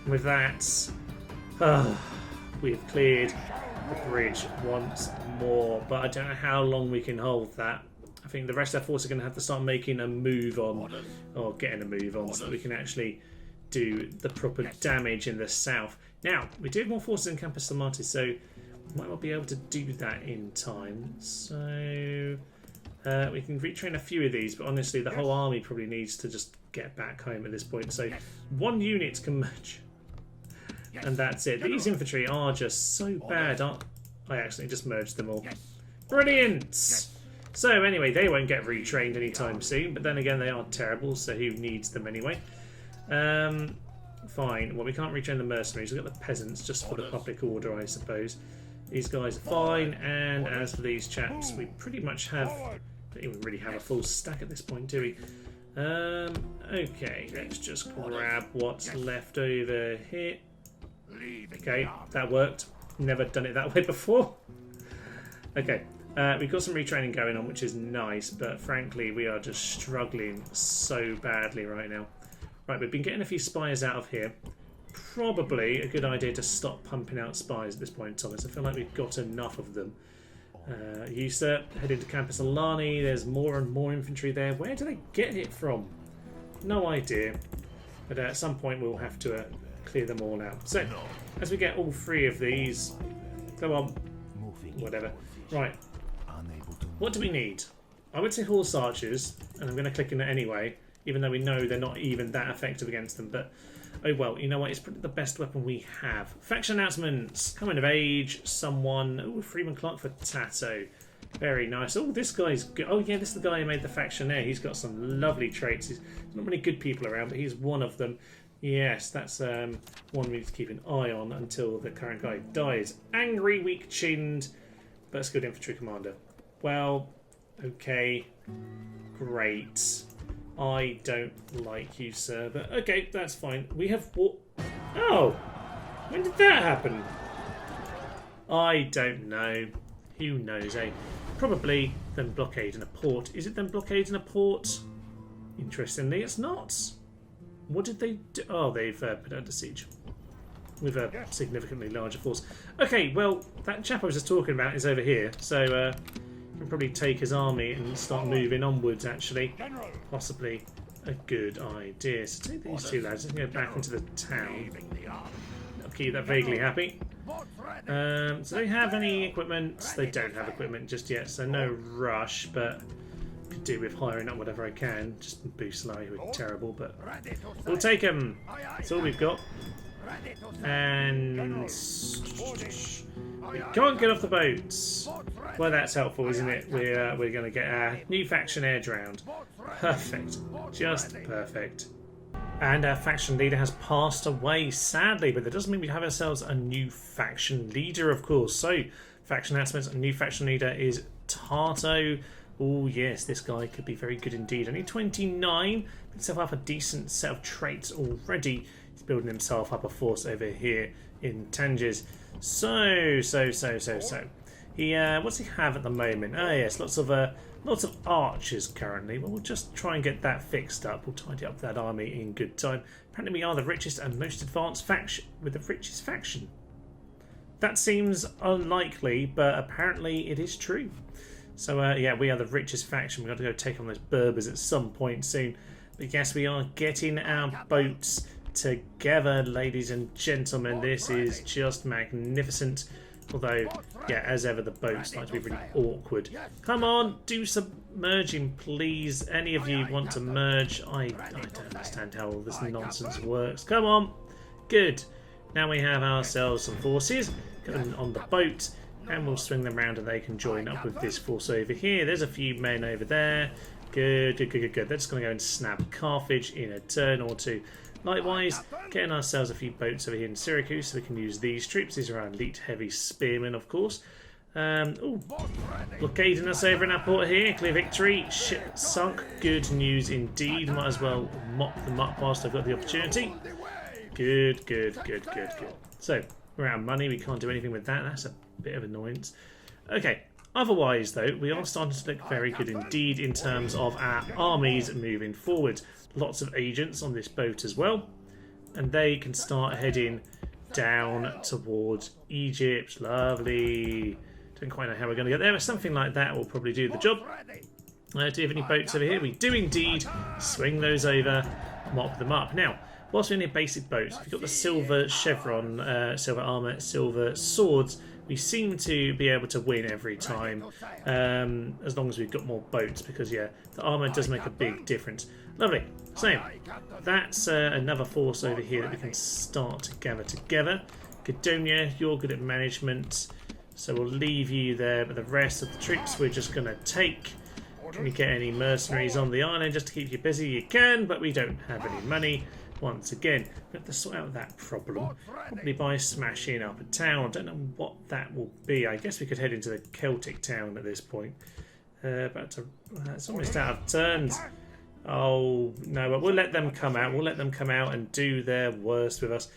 With that, we've cleared the bridge once more, but I don't know how long we can hold that. I think the rest of our force are going to have to start making a move on, or getting a move on, so that we can actually do the proper damage in the south. Now, we do have more forces in Campus Samati, so we might not be able to do that in time. So we can retrain a few of these, but honestly, the whole army probably needs to just get back home at this point. So 1 unit can merge. And that's it. These infantry are just so bad. I accidentally just merged them all. Brilliant! So anyway, they won't get retrained anytime soon, but then again they are terrible, so who needs them anyway? Fine. Well, we can't retrain the mercenaries. We've got the peasants just for the public order, I suppose. These guys are fine, and as for these chaps, we pretty much have... don't even really have a full stack at this point, do we? Okay, let's just grab what's left over here. Okay, that worked. Never done it that way before. Okay, we've got some retraining going on, which is nice, but frankly, we are just struggling so badly right now. Right, we've been getting a few spies out of here. Probably a good idea to stop pumping out spies at this point, Thomas. I feel like we've got enough of them. You, sir, head into Campus Alani. There's more and more infantry there. Where do they get it from? No idea. But at some point we'll have to clear them all out. So, as we get all 3 of these... Come on. Whatever. Right. What do we need? I would say horse archers, and I'm going to click in it anyway, even though we know they're not even that effective against them. But, oh well, you know what? It's probably the best weapon we have. Faction announcements. Coming of age. Someone... Oh, Freeman Clark for Tato. Very nice. Oh, this guy's good. Oh, yeah, this is the guy who made the faction there. He's got some lovely traits. There's not many good people around, but he's one of them. Yes, that's one we need to keep an eye on until the current guy dies. Angry, weak-chinned, but skilled infantry commander. Well, okay, great. I don't like you, sir, but okay, that's fine. We have what? Oh, when did that happen? I don't know. Who knows, eh? Probably them blockading a port. Is it them blockading a port? Interestingly, it's not. What did they do? Oh, they've put under siege with a significantly larger force. Okay, well, that chap I was just talking about is over here, so we can probably take his army and start moving onwards, actually. Possibly a good idea. So take these 2 lads and go back into the town. I'll keep that vaguely happy. So they have any equipment? They don't have equipment just yet, so no rush, but could do with hiring up whatever I can. Just boost salary would be terrible, but we'll take them. That's all we've got. And we can't get off the boats. Well, that's helpful, isn't it? We're going to get our new faction air drowned. Perfect. Just perfect. And our faction leader has passed away, sadly, but that doesn't mean we have ourselves a new faction leader, of course. So, faction announcements, a new faction leader is Tarto. Oh, yes, this guy could be very good indeed. Only 29, put himself up a decent set of traits already. He's building himself up a force over here in Tangiers. So. He, what's he have at the moment? Oh, yes, lots of archers currently. Well, we'll just try and get that fixed up. We'll tidy up that army in good time. Apparently we are the richest and most advanced faction with the richest faction. That seems unlikely, but apparently it is true. So, yeah, we are the richest faction. We've got to go take on those Berbers at some point soon. But yes, we are getting our boats together, ladies and gentlemen. This is just magnificent. Although, yeah, as ever, the boats like to be really awkward. Come on, do some merging, please. Any of you want to merge? I don't understand how all this nonsense works. Come on. Good. Now we have ourselves some forces on the boat, and we'll swing them around and they can join up with this force over here. There's a few men over there. Good. They're just going to go and snap Carthage in a turn or two. Likewise, getting ourselves a few boats over here in Syracuse so we can use these troops. These are our elite heavy spearmen, of course. Blockading us over in our port here. Clear victory. Ship sunk. Good news indeed. Might as well mop them up whilst I've got the opportunity. Good. So, we're out of money. We can't do anything with that. That's a bit of annoyance. Okay. Otherwise, though, we are starting to look very good indeed in terms of our armies moving forward. Lots of agents on this boat as well, and they can start heading down towards Egypt. Lovely. Don't quite know how we're going to get there, but something like that will probably do the job. Do we have any boats over here? We do indeed. Swing those over, mop them up. Now, whilst we're in a basic boat, if you've got the silver chevron, silver armour, silver swords, we seem to be able to win every time, as long as we've got more boats, because, yeah, the armour does make a big difference. Lovely. So, that's another force over here that we can start to gather together. Gadonia, you're good at management, so we'll leave you there, but the rest of the troops we're just going to take. Can we get any mercenaries on the island just to keep you busy? You can, but we don't have any money. Once again, we have to sort out that problem. Probably by smashing up a town. I don't know what that will be. I guess we could head into the Celtic town at this point. But it's almost out of turns. Oh, no, but we'll let them come out. We'll let them come out and do their worst with us.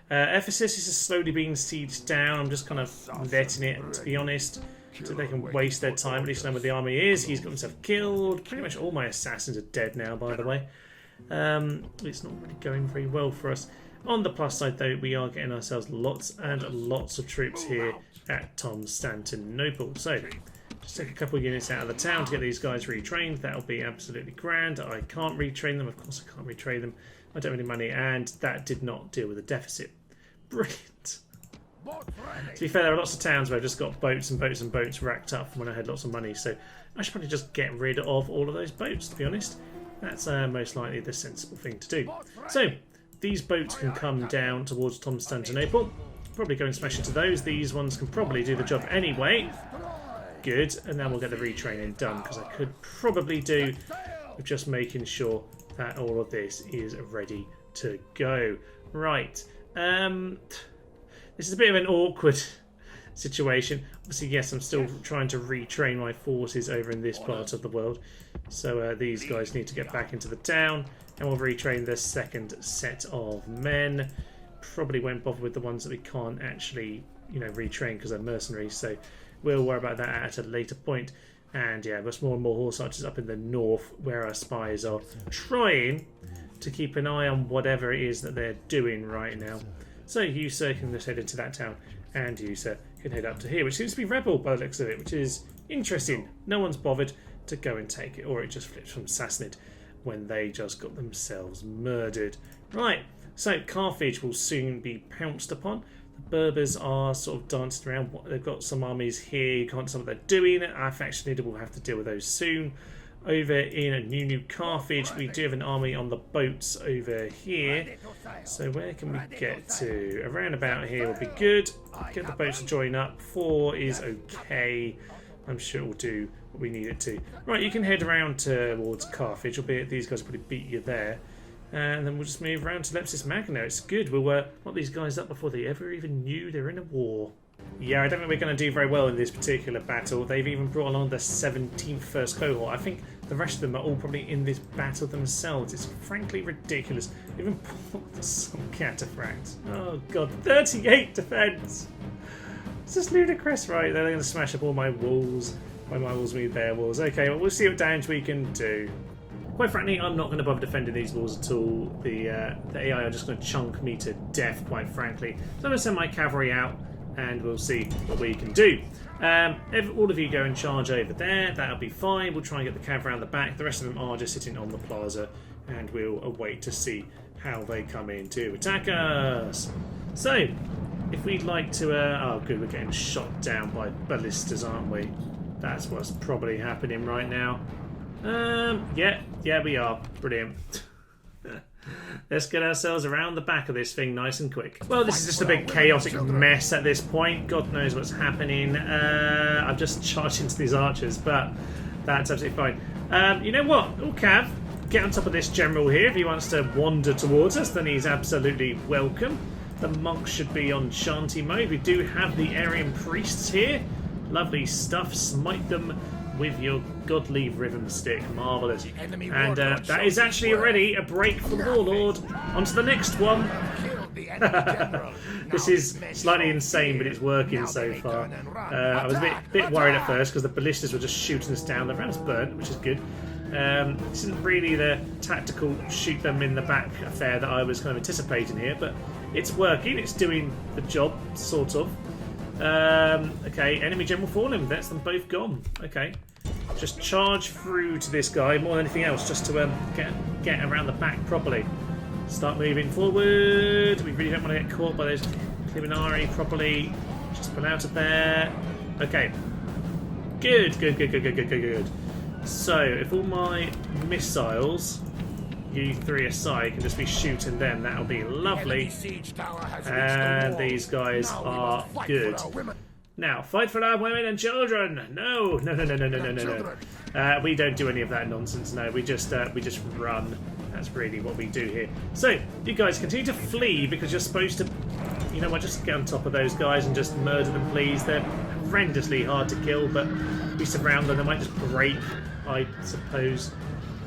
Ephesus is slowly being sieged down. I'm just kind of letting it, to be honest, so they can waste their time. At least know where the army is. He's got himself killed. Pretty much all my assassins are dead now, by the way. It's not really going very well for us. On the plus side, though, we are getting ourselves lots and lots of troops here at Constantinople. So, Just take a couple of units out of the town to get these guys retrained. That'll be absolutely grand. I can't retrain them. Of course I can't retrain them. I don't have any money, and that did not deal with a deficit. Brilliant. To be fair, there are lots of towns where I've just got boats and boats and boats racked up from when I had lots of money, so I should probably just get rid of all of those boats, to be honest. That's most likely the sensible thing to do. So, these boats can come down towards Constantinople. Probably go and smash into those. These ones can probably do the job anyway. Good, and now we'll get the retraining done, because I could probably do with just making sure that all of this is ready to go. Right. This is a bit of an awkward situation. Obviously, yes, I'm still trying to retrain my forces over in this part of the world. So these guys need to get back into the town, and we'll retrain the second set of men. Probably won't bother with the ones that we can't actually, retrain because they're mercenaries. So we'll worry about that at a later point. And yeah, there's more and more horse archers up in the north where our spies are trying to keep an eye on whatever it is that they're doing right now. So you, sir, can just head into that town, and you, sir, can head up to here, which seems to be rebel by the looks of it, which is interesting. No one's bothered to go and take it, or it just flips from Sassanid when they just got themselves murdered. Right, so Carthage will soon be pounced upon. The Berbers are sort of dancing around. They've got some armies here. You can't tell what they're doing. Our faction leader will have to deal with those soon. Over in New Carthage, we do have an army on the boats over here. So where can we get to? Around about here will be good. Get the boats to join up. 4 is okay. I'm sure it will do what we need it to. Right, you can head around towards Carthage, albeit these guys will probably beat you there. And then we'll just move around to Leptis Magna. It's good. We'll lock these guys up before they ever even knew they were in a war. Yeah, I don't think we're going to do very well in this particular battle. They've even brought along the 17th first cohort. I think the rest of them are all probably in this battle themselves. It's frankly ridiculous. They even pulled some cataphracts. Oh god, 38 defense! It's just ludicrous, right? They're going to smash up all my walls. By my walls, mean their walls. Okay, well, we'll see what damage we can do. Quite frankly, I'm not going to bother defending these walls at all. The AI are just going to chunk me to death, quite frankly. So I'm going to send my cavalry out, and we'll see what we can do. All of you go and charge over there. That'll be fine. We'll try and get the cav around the back. The rest of them are just sitting on the plaza, and we'll await to see how they come in to attack us. So, if we'd like to... oh, good, we're getting shot down by ballistas, aren't we? That's what's probably happening right now. Yeah, we are. Brilliant. Let's get ourselves around the back of this thing nice and quick. Well, this is just a big chaotic mess at this point. God knows what's happening. I've just charged into these archers, but that's absolutely fine. You know what? Oh, Cav, get on top of this general here. If he wants to wander towards us, then he's absolutely welcome. The monks should be on shanty mode. We do have the Aryan priests here. Lovely stuff. Smite them with your godly rhythm stick. Marvellous. And that is actually already a break for Warlord. On to the next one. This is slightly insane, but it's working so far. I was a bit worried at first because the ballistas were just shooting us down. The round's burnt, which is good. This isn't really the tactical shoot them in the back affair that I was kind of anticipating here, but it's working. It's doing the job, sort of. Okay, enemy general fallen. That's them both gone. Okay. Just charge through to this guy more than anything else, just to get around the back properly. Start moving forward. We really don't want to get caught by those Climinari properly. Just pull out of there. Okay. Good. So, if all my missiles, you three aside, can just be shooting them, that'll be lovely. And these guys are good. Now, fight for our women and children. No. We don't do any of that nonsense. No, we just run. That's really what we do here. So, you guys continue to flee because you're supposed to, you know what, just get on top of those guys and just murder them, please. They're horrendously hard to kill, but we surround them. They might just break, I suppose.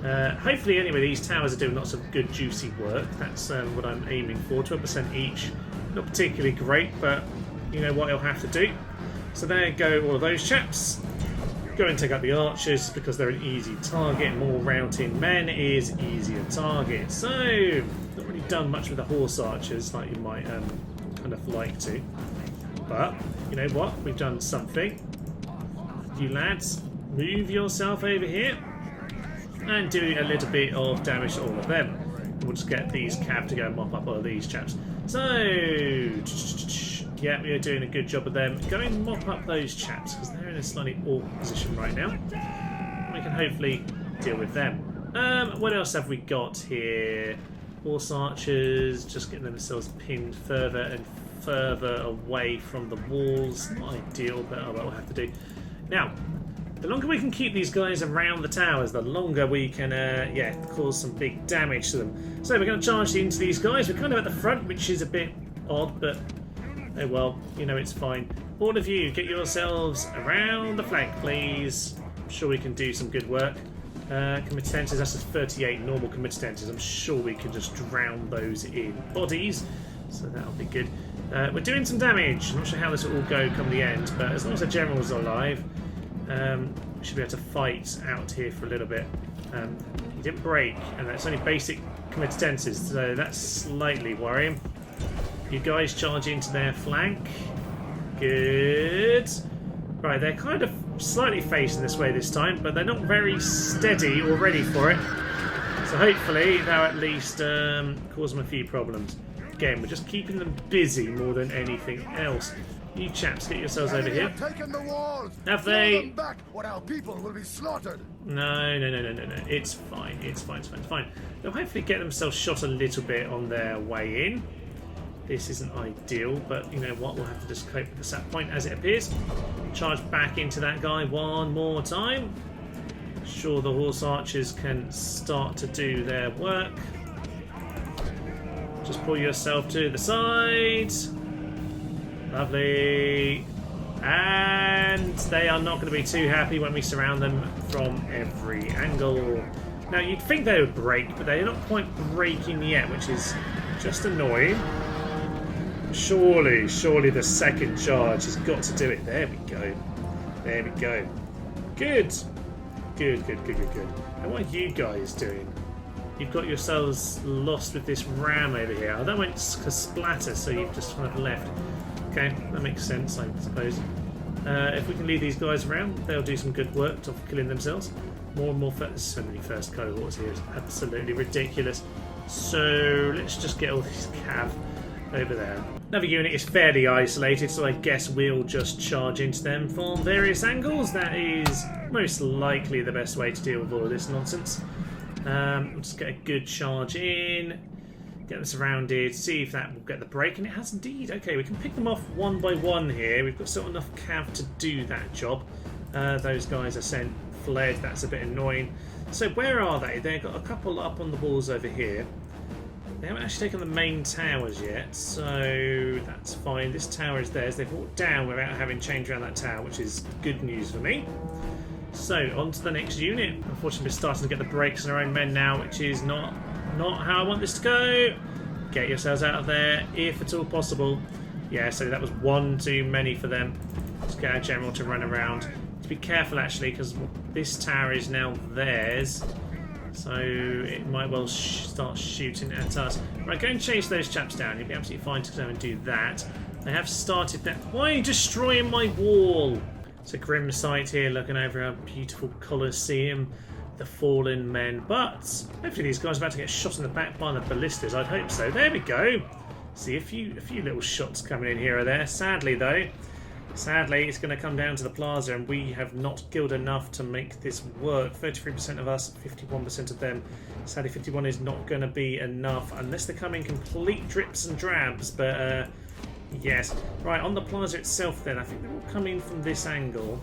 Hopefully, anyway, these towers are doing lots of good, juicy work. That's what I'm aiming for. 12% each. Not particularly great, but you know what it'll have to do. So there go all of those chaps. Go and take out the archers because they're an easy target. More routing men is easier target. So, not really done much with the horse archers like you might kind of like to. But, you know what? We've done something. you lads, move yourself over here and do a little bit of damage to all of them. We'll just get these cav to go and mop up all of these chaps. So, yeah, we are doing a good job of them. Go and mop up those chaps because they're in a slightly awkward position right now. We can hopefully deal with them. What else have we got here? Horse archers, just getting themselves pinned further and further away from the walls. Not ideal, but oh, well, we'll have to do. Now, the longer we can keep these guys around the towers, the longer we can, yeah, cause some big damage to them. So we're going to charge into these guys. We're kind of at the front, which is a bit odd, but oh well, you know, it's fine. All of you, get yourselves around the flank, please. I'm sure we can do some good work. Committenses, that's just 38 normal committenses. I'm sure we can just drown those in bodies, so that'll be good. We're doing some damage. I'm not sure how this will all go come the end, but as long as the general's alive, we should be able to fight out here for a little bit. He didn't break, and that's only basic committenses, so that's slightly worrying. You guys charge into their flank. Good. Right, they're kind of slightly facing this way this time, but they're not very steady or ready for it. So hopefully that'll at least cause them a few problems. Again, we're just keeping them busy more than anything else. You chaps, get yourselves over here. Have they? Back, or our people will be slaughtered. No. It's fine. It's fine. They'll hopefully get themselves shot a little bit on their way in. This isn't ideal, but you know what? We'll have to just cope with the sap point as it appears. Charge back into that guy one more time. Sure, the horse archers can start to do their work. Just pull yourself to the side. Lovely. And they are not going to be too happy when we surround them from every angle. Now, you'd think they would break, but they're not quite breaking yet, which is just annoying. Surely the second charge has got to do it. There we go. Good. And what are you guys doing? You've got yourselves lost with this ram over here. Oh, that went splatter, so you've just kind of left. Okay, that makes sense, I suppose. If we can leave these guys around, they'll do some good work to killing themselves. More and more so many first cohorts here. It's absolutely ridiculous. So let's just get all these cav over there. Another unit is fairly isolated, so I guess we'll just charge into them from various angles. That is most likely the best way to deal with all of this nonsense. We'll just get a good charge in, get them surrounded, see if that will get the break, and it has indeed. Okay, we can pick them off one by one here. We've got still enough cav to do that job. Those guys are fled, that's a bit annoying. So where are they? They've got a couple up on the walls over here. They haven't actually taken the main towers yet, so that's fine. This tower is theirs. They've walked down without having changed around that tower, which is good news for me. So, on to the next unit. Unfortunately, we're starting to get the breaks on our own men now, which is not how I want this to go. Get yourselves out of there, if at all possible. Yeah, so that was one too many for them. Let's get our general to run around. To be careful, actually, because this tower is now theirs. So it might well start shooting at us. Right, go and chase those chaps down. You'll be absolutely fine to go and do that. They have started that. Why are you destroying my wall? It's a grim sight here, looking over our beautiful Colosseum, the fallen men. But hopefully these guys are about to get shot in the back by the ballistas. I'd hope so. There we go. See a few little shots coming in here or there. Sadly, though. Sadly, it's going to come down to the plaza, and we have not killed enough to make this work. 33% of us, 51% of them. Sadly, 51 is not going to be enough, unless they come in complete drips and drabs, but yes. Right, on the plaza itself then, I think they're all coming from this angle.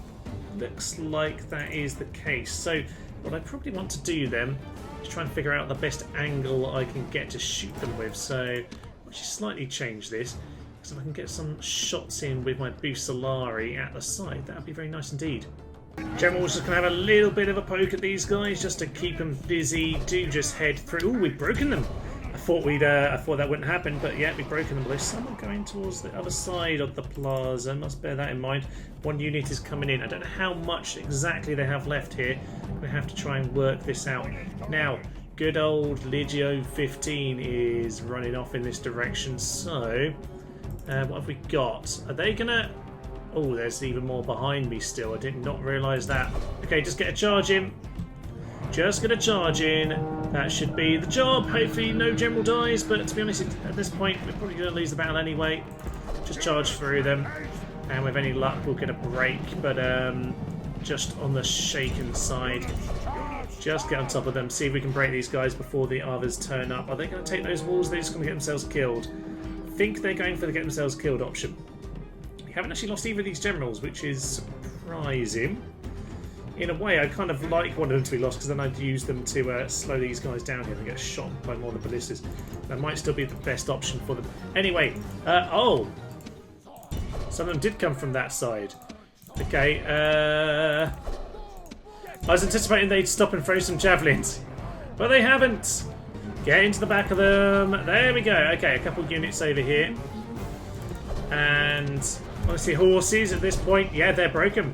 Looks like that is the case. So, what I probably want to do then is try and figure out the best angle I can get to shoot them with. So, I'll just slightly change this. So if I can get some shots in with my Busolari at the side, that would be very nice indeed. General's just going to have a little bit of a poke at these guys just to keep them busy. Do just head through. Ooh, we've broken them. I thought that wouldn't happen, but yeah, we've broken them. There's someone going towards the other side of the plaza. Must bear that in mind. One unit is coming in. I don't know how much exactly they have left here. We have to try and work this out. Now, good old Legio 15 is running off in this direction, so... what have we got? Are they gonna... Oh, there's even more behind me still. I did not realise that. Okay, just get a charge in. Just get a charge in. That should be the job. Hopefully no general dies, but to be honest, at this point, we're probably going to lose the battle anyway. Just charge through them, and with any luck, we'll get a break, but just on the shaken side. Just get on top of them, see if we can break these guys before the others turn up. Are they going to take those walls? They're just going to get themselves killed. I think they're going for the get themselves killed option. We haven't actually lost either of these generals, which is surprising. In a way, I kind of like one of them to be lost, because then I'd use them to slow these guys down here and get shot by more of the ballistas. That might still be the best option for them. Anyway, oh! Some of them did come from that side. Okay, I was anticipating they'd stop and throw some javelins, but they haven't. Get into the back of them. There we go. Okay, a couple of units over here. And honestly, horses at this point, yeah, they're broken.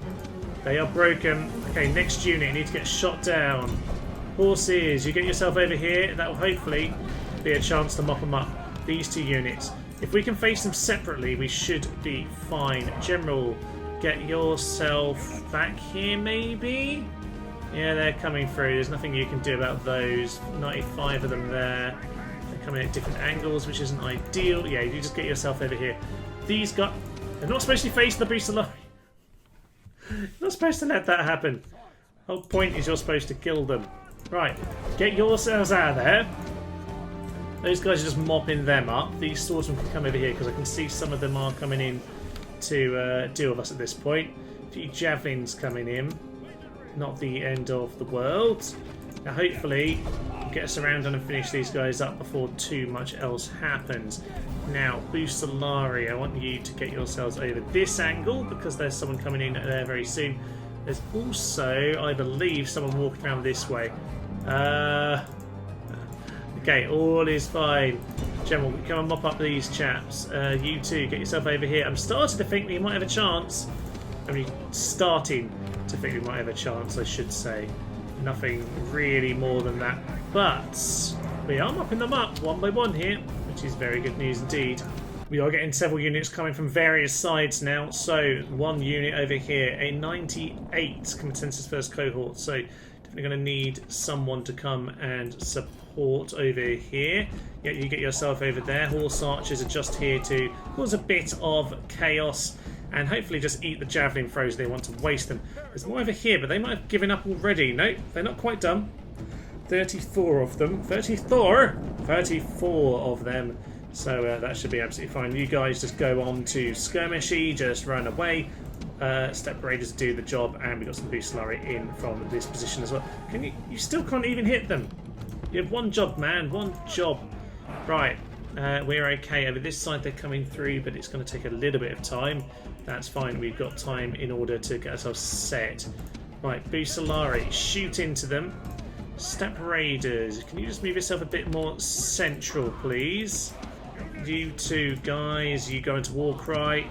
They are broken. Okay, next unit, you need to get shot down. Horses, you get yourself over here. That will hopefully be a chance to mop them up. These two units. If we can face them separately, we should be fine. General, get yourself back here, maybe? Yeah, they're coming through. There's nothing you can do about those. 95 of them there. They're coming at different angles, which isn't ideal. Yeah, you just get yourself over here. These guys... They're not supposed to face the beast alive. You're not supposed to let that happen. The whole point is you're supposed to kill them. Right, get yourselves out of there. Those guys are just mopping them up. These swordsmen can come over here, because I can see some of them are coming in to deal with us at this point. A few javelins coming in. Not the end of the world. Now hopefully we'll get us around and finish these guys up before too much else happens. Now, Busalari, I want you to get yourselves over this angle, because there's someone coming in there very soon. There's also, I believe, someone walking around this way. Okay, all is fine. General, come and mop up these chaps. You two, get yourself over here. I'm starting to think we might have a chance. I mean, starting to think we might have a chance, I should say. Nothing really more than that. But we are mopping them up one by one here, which is very good news indeed. We are getting several units coming from various sides now. So, one unit over here, a 98 consensus first cohort. So, definitely going to need someone to come and support over here. Yeah, you get yourself over there. Horse archers are just here to cause a bit of chaos and hopefully just eat the javelin throws. They want to waste them. There's more over here, but they might have given up already. No, they're not quite done. 34 of them. 34 of them. So that should be absolutely fine. You guys just go on to skirmishy, just run away. Step raiders do the job, and we've got some Busalari in from this position as well. Can you still can't even hit them. You have one job, man. One job. Right. We're okay. Over this side they're coming through, but it's going to take a little bit of time. That's fine. We've got time in order to get ourselves set. Right, Busalari, shoot into them. Step raiders, can you just move yourself a bit more central, please? You two guys, you go into war cry.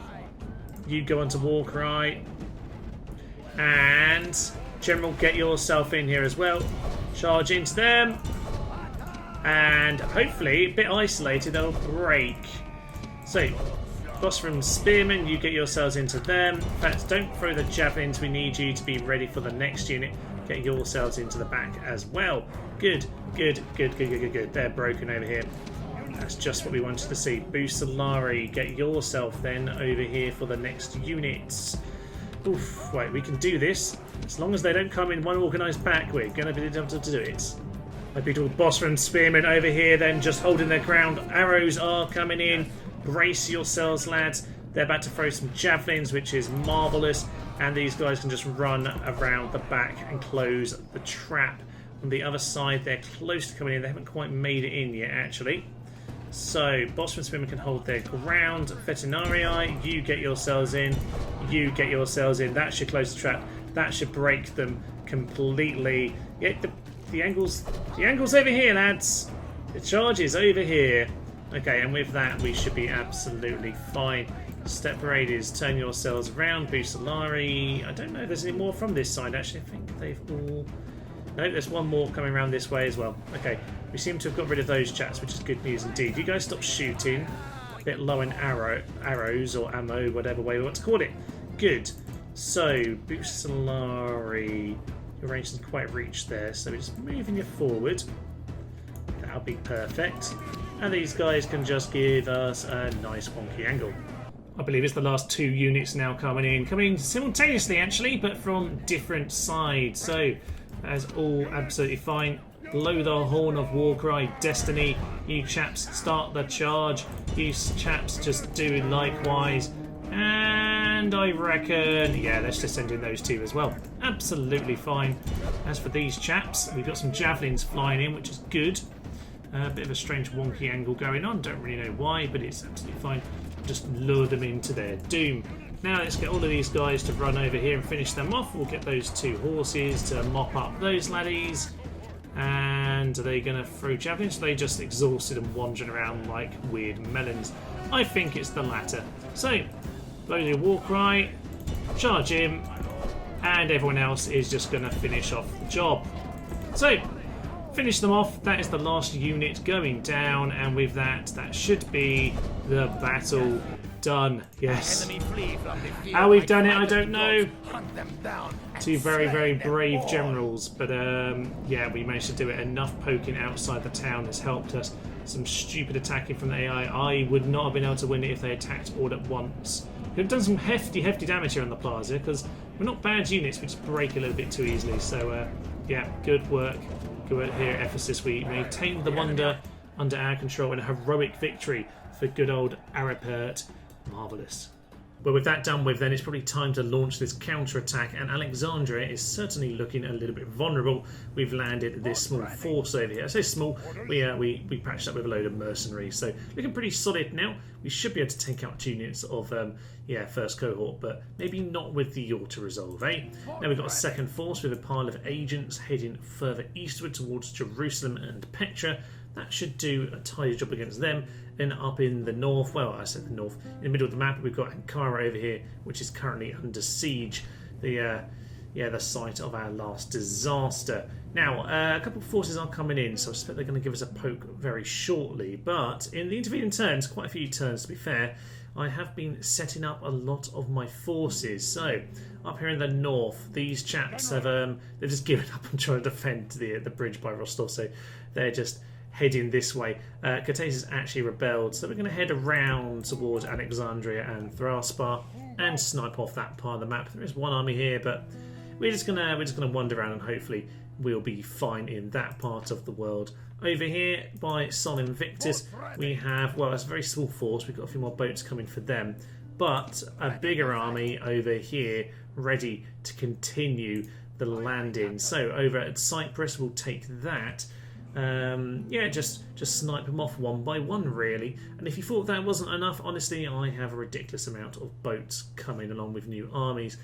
You go into war cry. And General, get yourself in here as well. Charge into them. And hopefully, a bit isolated, they'll break. So, boss from Spearmen, you get yourselves into them. In fact, don't throw the javelins. We need you to be ready for the next unit. Get yourselves into the back as well. Good, good, good, good, good, good, good. They're broken over here. That's just what we wanted to see. Busalari, get yourself then over here for the next units. Oof, right, we can do this. As long as they don't come in one organised pack, we're going to be able to do it. My beautiful boss from Spearmen over here then just holding their ground. Arrows are coming in. Brace yourselves, lads. They're about to throw some javelins, which is marvellous. And these guys can just run around the back and close the trap. On the other side, they're close to coming in. They haven't quite made it in yet, actually. So, boss from Spearmen can hold their ground. Veterinarii, you get yourselves in. You get yourselves in. That should close the trap. That should break them completely. Yeah, the angle's over here, lads. The charge is over here. Okay, and with that, we should be absolutely fine. Step raiders, turn yourselves around. Busalari. I don't know if there's any more from this side, actually. I think they've all... No, there's one more coming around this way as well. Okay, we seem to have got rid of those chaps, which is good news indeed. You guys stop shooting. A bit low in arrows or ammo, whatever way we want to call it. good. So, Bucellari, your range doesn't quite reach there, so just moving you forward. That'll be perfect. And these guys can just give us a nice wonky angle. I believe it's the last 2 units now coming in simultaneously actually, but from different sides. So that's all absolutely fine. Blow the horn of Warcry Destiny. You chaps start the charge. You chaps just do likewise. And I reckon, yeah, let's just send in those 2 as well. Absolutely fine. As for these chaps, we've got some javelins flying in, which is good. A bit of a strange wonky angle going on. Don't really know why, but it's absolutely fine. Just lure them into their doom. Now let's get all of these guys to run over here and finish them off. We'll get those 2 horses to mop up those laddies. And are they going to throw javelins? They just exhausted and wandering around like weird melons. I think it's the latter. So, blow your war cry, charge him, and everyone else is just going to finish off the job. So, finish them off. That is the last unit going down, and with that, that should be the battle done. Yes. How we've done it, I don't know. 2 very, very brave generals, but yeah, we managed to do it. Enough poking outside the town has helped us. Some stupid attacking from the AI. I would not have been able to win it if they attacked all at once. We've done some hefty damage here on the plaza because we're not bad units, we just break a little bit too easily. So yeah, good work. Good here at Ephesus. We maintained the wonder under our control in a heroic victory for good old Aripert. Marvellous. Well, with that done with, then it's probably time to launch this counter-attack, and Alexandria is certainly looking a little bit vulnerable. We've landed this small force over here. I say small, we patched up with a load of mercenaries, so looking pretty solid now. We should be able to take out 2 units of, yeah, first cohort, but maybe not with the auto-resolve, eh? Now we've got a second force with a pile of agents heading further eastward towards Jerusalem and Petra. That should do a tidy job against them. And up in the north, well, I said the north, in the middle of the map, we've got Ankara over here, which is currently under siege. The site of our last disaster. Now, a couple of forces are coming in, so I suspect they're going to give us a poke very shortly. But in the intervening turns, quite a few turns to be fair, I have been setting up a lot of my forces. So, up here in the north, these chaps have they've just given up on trying to defend the bridge by Rostov, so they're just heading this way. Kutaisi has actually rebelled, so we're going to head around towards Alexandria and Thraspar and snipe off that part of the map. There is one army here, but we're just gonna wander around and hopefully we'll be fine in that part of the world. Over here by Sol Invictus, we have, well, it's a very small force. We've got a few more boats coming for them, but a bigger army over here ready to continue the landing. So over at Cyprus, we'll take that. Yeah, just snipe them off one by one, really. And if you thought that wasn't enough, honestly, I have a ridiculous amount of boats coming along with new armies.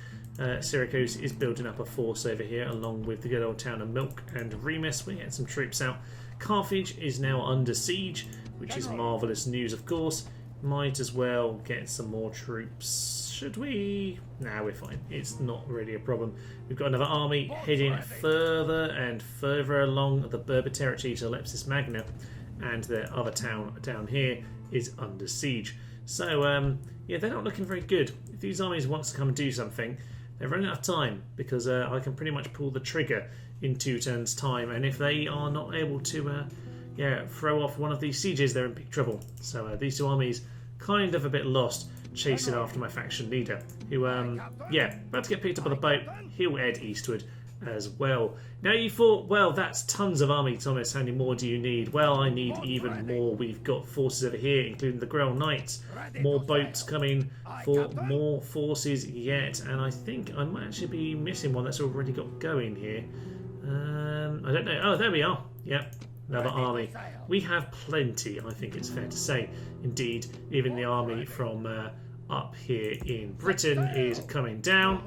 Syracuse is building up a force over here, along with the good old town of Milk and Remus. We get some troops out. Carthage is now under siege, which is marvellous news, of course. Might as well get some more troops. Should we? Nah, we're fine. It's not really a problem. We've got another army heading further and further along the Berber territory to Lepsis Magna, and the other town down here is under siege. So, yeah, they're not looking very good. If these armies want to come and do something, they're running out of time, because I can pretty much pull the trigger in 2 turns' time, and if they are not able to throw off one of these sieges, they're in big trouble. So these 2 armies kind of a bit lost, chasing after my faction leader, who, about to get picked up on the boat. He'll head eastward as well. Now you thought, well, that's tons of army, Thomas. How many more do you need? Well, I need even more. We've got forces over here, including the Grail Knights. More boats coming for more forces yet, and I think I might actually be missing one that's already got going here. I don't know. Oh, there we are. Yep. Another army. We have plenty, I think it's fair to say. Indeed, even the army from up here in Britain is coming down.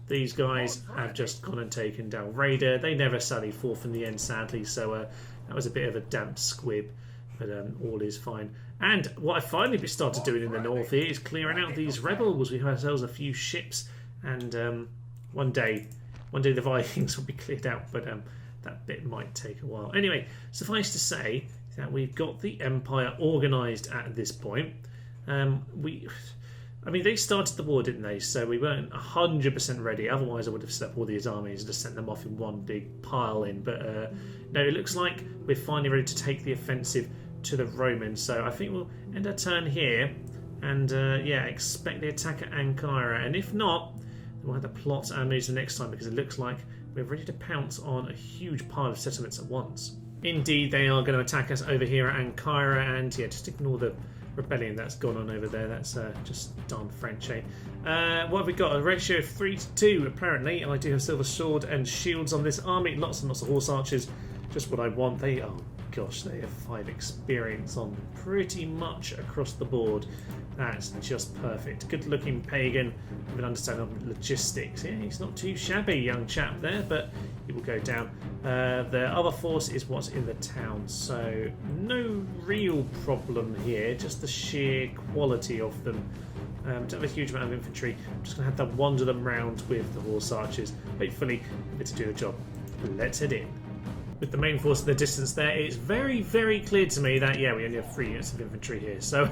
These guys have just gone and taken down Raider. They never sallied forth in the end, sadly, so that was a bit of a damp squib, but all is fine. And what I finally started doing in the north here is clearing out these rebels. We have ourselves a few ships, and one day the Vikings will be cleared out, but that bit might take a while. Anyway, suffice to say that we've got the Empire organised at this point. I mean, they started the war, didn't they? So we weren't 100% ready. Otherwise, I would have set up all these armies and just sent them off in one big pile in. But no, it looks like we're finally ready to take the offensive to the Romans. So I think we'll end our turn here. And yeah, expect the attack at Ankara. And if not, then we'll have to plot our moves the next time, because it looks like we're ready to pounce on a huge pile of settlements at once. Indeed, they are going to attack us over here at Ankara. And yeah, just ignore the rebellion that's gone on over there. That's just darn French, eh? What have we got? A ratio of 3-2 apparently. I do have silver sword and shields on this army. Lots and lots of horse archers. Just what I want. They oh gosh, they have 5 experience on pretty much across the board. That's just perfect. Good looking pagan with an understanding of logistics. Yeah, he's not too shabby, young chap there, but he will go down. The other force is what's in the town, so no real problem here, just the sheer quality of them. Don't have a huge amount of infantry. I'm just going to have to wander them round with the horse archers, hopefully a bit to do the job. Let's head in. With the main force in the distance there, it's very, very clear to me that, yeah, we only have 3 units of infantry here. So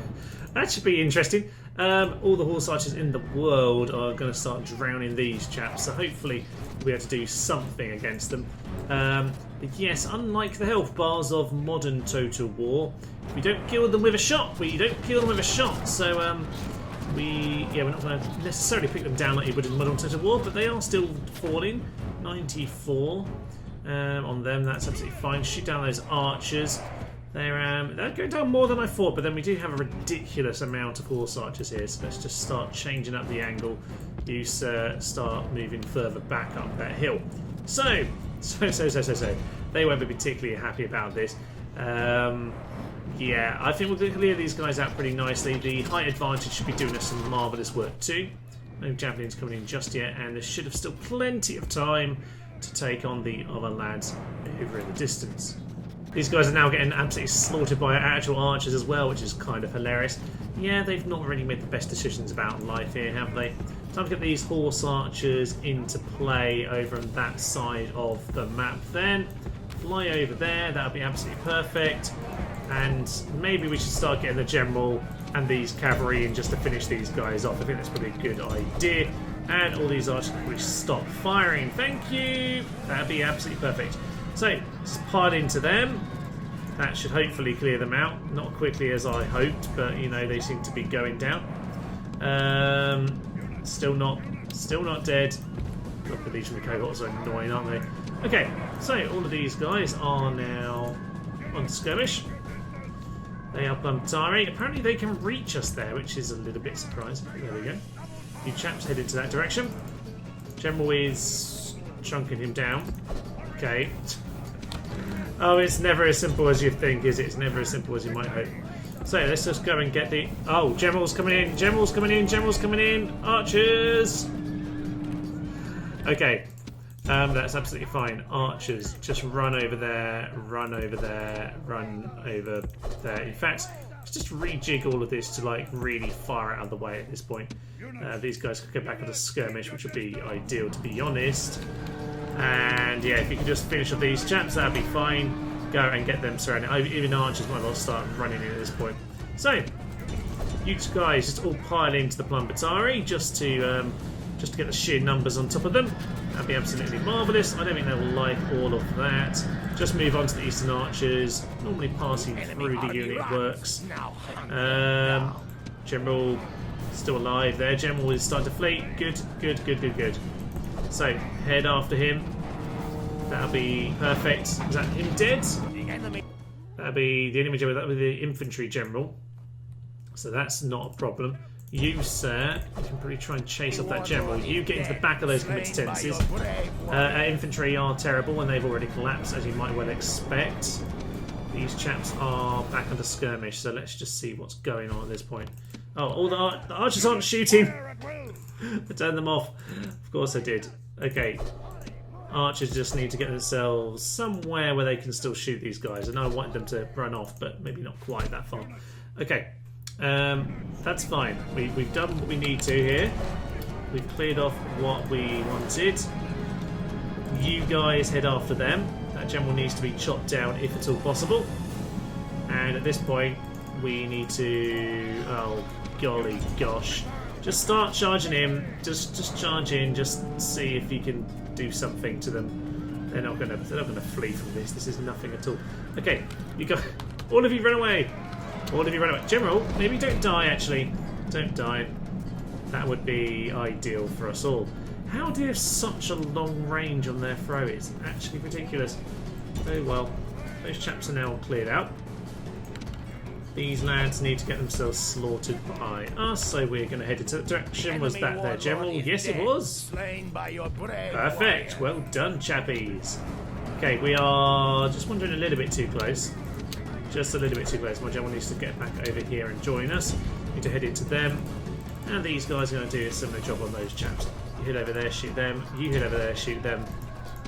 that should be interesting. All the horse archers in the world are going to start drowning these chaps. So hopefully we'll be able to do something against them. But yes, unlike the health bars of modern Total War, we don't kill them with a shot. We don't kill them with a shot. So we're not going to necessarily pick them down like you would in modern Total War, but they are still falling. 94. On them, that's absolutely fine. Shoot down those archers. They're going down more than I thought, but then we do have a ridiculous amount of horse archers here, so let's just start changing up the angle. You start moving further back up that hill. So. They won't be particularly happy about this. Yeah, I think we'll clear these guys out pretty nicely. The height advantage should be doing us some marvellous work too. No javelins coming in just yet, and there should have still plenty of time to take on the other lads over in the distance. These guys are now getting absolutely slaughtered by actual archers as well, which is kind of hilarious. Yeah, they've not really made the best decisions about life here, have they? Time to get these horse archers into play over on that side of the map then. Fly over there, that'll be absolutely perfect. And maybe we should start getting the general and these cavalry in just to finish these guys off. I think that's probably a good idea. And all these archers will stop firing. Thank you! That'd be absolutely perfect. So, just pile into them. That should hopefully clear them out. Not quickly as I hoped, but you know, they seem to be going down. Still not dead. God, the Legion of the cohorts are annoying, aren't they? Okay, so all of these guys are now on skirmish. They are Plumtari. Apparently they can reach us there, which is a little bit surprising. There we go. You chaps head into that direction. General is chunking him down. Okay. Oh, it's never as simple as you think, is it? It's never as simple as you might hope. So let's just go and get the... Oh, General's coming in! General's coming in! General's coming in! Archers! Okay. That's absolutely fine. Archers, just run over there, run over there, run over there. In fact, let's just rejig all of this to like really far out of the way at this point. These guys could go back on a skirmish, which would be ideal, to be honest. And yeah, if you could just finish off these chaps, that'd be fine. Go and get them surrounded. Even archers might as well start running in at this point. So, you guys just all pile into the Plumbatari just to get the sheer numbers on top of them. That'd be absolutely marvellous. I don't think they will like all of that. Just move on to the Eastern Archers. Normally passing through the unit works. General still alive there. General is starting to flee. Good. So, head after him. That'll be perfect. Is that him dead? That'll be the enemy general. That'll be the infantry general. So that's not a problem. You, sir, you can probably try and chase off that general. You get into the back of those comitatenses. Infantry are terrible and they've already collapsed, as you might well expect. These chaps are back under skirmish, so let's just see what's going on at this point. Oh, all the archers aren't shooting! I turned them off. Of course I did. Okay. Archers just need to get themselves somewhere where they can still shoot these guys. I know I wanted them to run off, but maybe not quite that far. Okay. That's fine. We've done what we need to here. We've cleared off what we wanted. You guys head after them. That general needs to be chopped down if at all possible. And at this point, we need to... Oh, golly gosh. Just start charging in. Just charge in. Just see if you can do something to them. They're not gonna flee from this. This is nothing at all. Okay, you go. All of you run away. All of you run away. General, maybe don't die. Actually, don't die. That would be ideal for us all. How do they have such a long range on their throw? It's actually ridiculous. Oh well. Those chaps are now cleared out. These lads need to get themselves slaughtered by us, so we're going to head into that direction. Was that their general? Yes, it was. Perfect. Well done, chappies. Okay, we are just wandering a little bit too close. Just a little bit too close. My general needs to get back over here and join us. Need to head into them. And these guys are going to do a similar job on those chaps. You head over there, shoot them. You head over there, shoot them.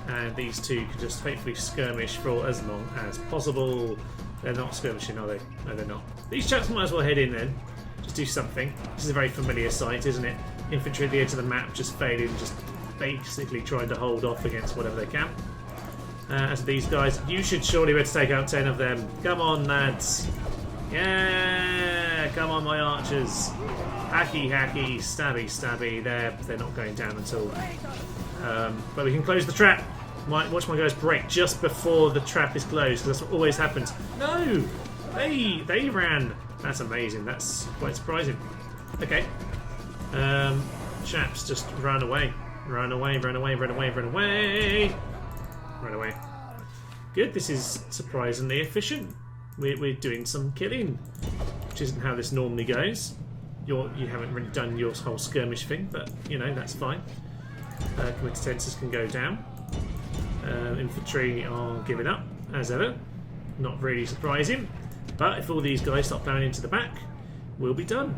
And these two can just hopefully skirmish for as long as possible. They're not skirmishing, are they? No, they're not. These chaps might as well head in then. Just do something. This is a very familiar sight, isn't it? Infantry at the edge of the map just failing, just basically trying to hold off against whatever they can. As these guys, you should surely be able to take out 10 of them. Come on, lads. Yeah, come on, my archers. Hacky, hacky, stabby, stabby. They're not going down at all. But we can close the trap. Watch my guys break just before the trap is closed, because that's what always happens. No! They ran. That's amazing. That's quite surprising. Okay. Chaps, just run away. Run away, run away, run away, run away. Run away. Good, this is surprisingly efficient. We're doing some killing, which isn't how this normally goes. You haven't really done your whole skirmish thing, but, you know, that's fine. Committed sensors can go down. Infantry are giving up, as ever. Not really surprising. But if all these guys start plowing into the back, we'll be done.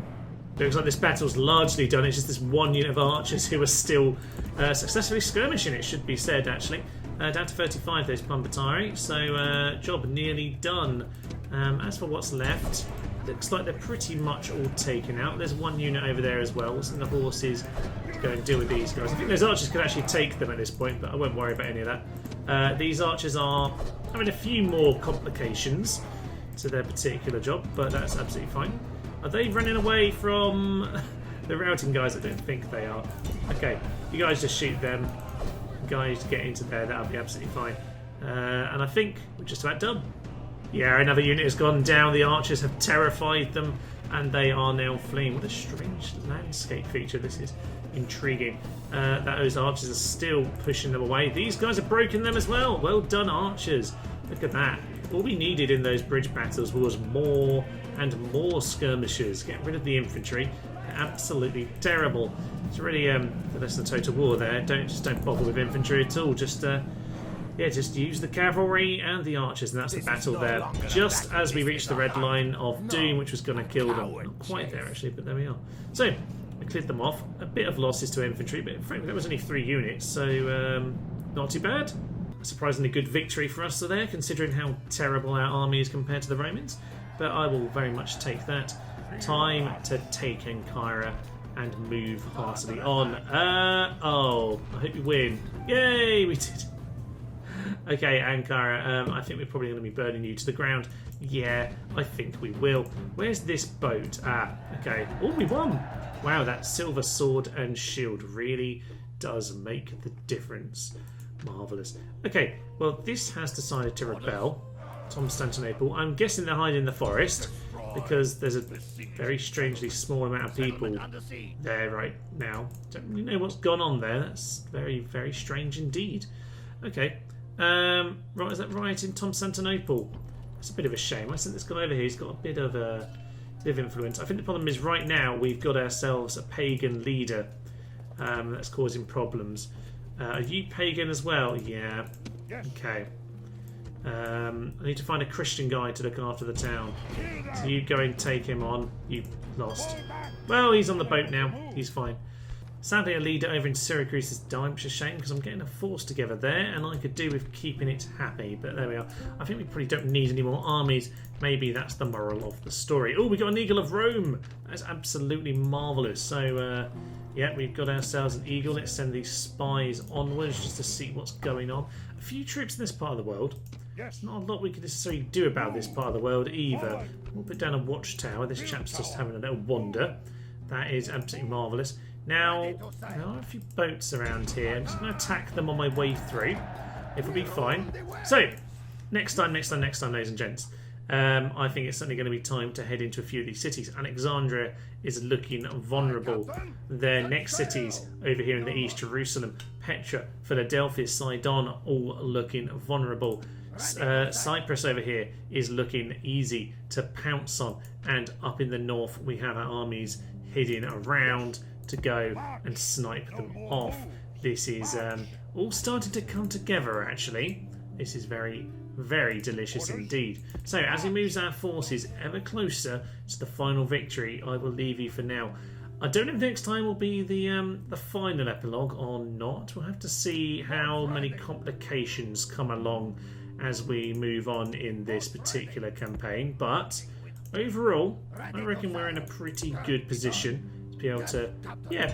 Looks like this battle's largely done. It's just this one unit of archers who are still successfully skirmishing, it should be said, actually. Down to 35, those Plumbatari. So, job nearly done. As for what's left, looks like they're pretty much all taken out. There's one unit over there as well. Send the horses to go and deal with these guys. I think those archers could actually take them at this point, but I won't worry about any of that. These archers are having a few more complications to their particular job, but that's absolutely fine. Are they running away from the routing guys? I don't think they are. Okay, you guys just shoot them. You guys get into there, that'll be absolutely fine. And I think we're just about done. Yeah, another unit has gone down. The archers have terrified them, and they are now fleeing. What a strange landscape feature this is. Intriguing. Those archers are still pushing them away. These guys have broken them as well. Well done, archers. Look at that. All we needed in those bridge battles was more and more skirmishers. Get rid of the infantry. Absolutely terrible. It's really less than total war there. Just don't bother with infantry at all. Just use the cavalry and the archers, and that's the battle there. Just as we reached the red line of doom, which was going to kill them. Not quite there actually, but there we are. So we cleared them off. A bit of losses to infantry, but frankly that was only 3 units, so not too bad. A surprisingly good victory for us there, considering how terrible our army is compared to the Romans. But I will very much take that. Time to take Ankara and move heartily on. Oh, I hope you win. Yay, we did. Okay, Ankara, I think we're probably going to be burning you to the ground. Yeah, I think we will. Where's this boat? Ah, okay. Oh, we won! Wow, that silver sword and shield really does make the difference. Marvellous. Okay, well, this has decided to rebel. Constantinople. I'm guessing they're hiding in the forest, because there's a very strangely small amount of people there right now. Don't really know what's gone on there. That's very, very strange indeed. Okay. Right, is that right in Constantinople? That's a bit of a shame. I sent this guy over here. He's got a bit of influence. I think the problem is right now we've got ourselves a pagan leader that's causing problems. Are you pagan as well? Yeah. Okay. I need to find a Christian guy to look after the town. So you go and take him on. You lost. Well, he's on the boat now. He's fine. Sadly, a leader over in Syracuse has died, which is a shame because I'm getting a force together there, and I could do with keeping it happy. But there we are. I think we probably don't need any more armies. Maybe that's the moral of the story. Oh, we got an Eagle of Rome. That's absolutely marvellous. So, yeah, we've got ourselves an eagle. Let's send these spies onwards just to see what's going on. A few troops in this part of the world. There's not a lot we can necessarily do about this part of the world either. We'll put down a watchtower. This chap's just having a little wander. That is absolutely marvellous. Now, there are a few boats around here. I'm just going to attack them on my way through. It'll be fine. So, next time, ladies and gents. I think it's certainly going to be time to head into a few of these cities. Alexandria is looking vulnerable. Their next cities over here in the east, Jerusalem, Petra, Philadelphia, Sidon, all looking vulnerable. Cyprus over here is looking easy to pounce on. And up in the north, we have our armies heading around to go and snipe them off. This is all starting to come together, actually. This is very, very delicious indeed. So, as he moves our forces ever closer to the final victory, I will leave you for now. I don't know if next time will be the final epilogue or not. We'll have to see how many complications come along as we move on in this particular campaign. But overall, I reckon we're in a pretty good position to be able to,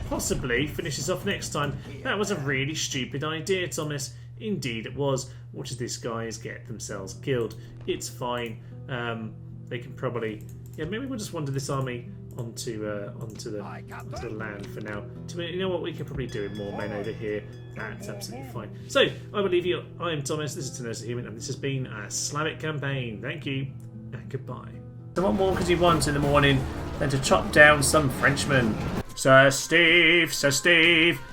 possibly finish this off next time. That was a really stupid idea, Thomas. Indeed it was. Watch as these guys get themselves killed. It's fine. They can probably... maybe we'll just wander this army onto the land for now. You know what? We can probably do with more men over here. That's absolutely fine. So, I will leave you. I am Thomas. This is Tenos the Human, and this has been a Slavic campaign. Thank you, and goodbye. So what more could you want in the morning than to chop down some Frenchmen? Sir Steve,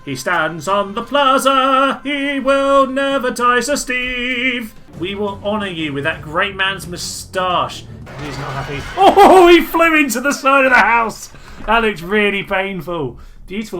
he stands on the plaza. He will never die, Sir Steve. We will honour you with that great man's moustache. He's not happy. Oh, he flew into the side of the house. That looks really painful. Beautiful.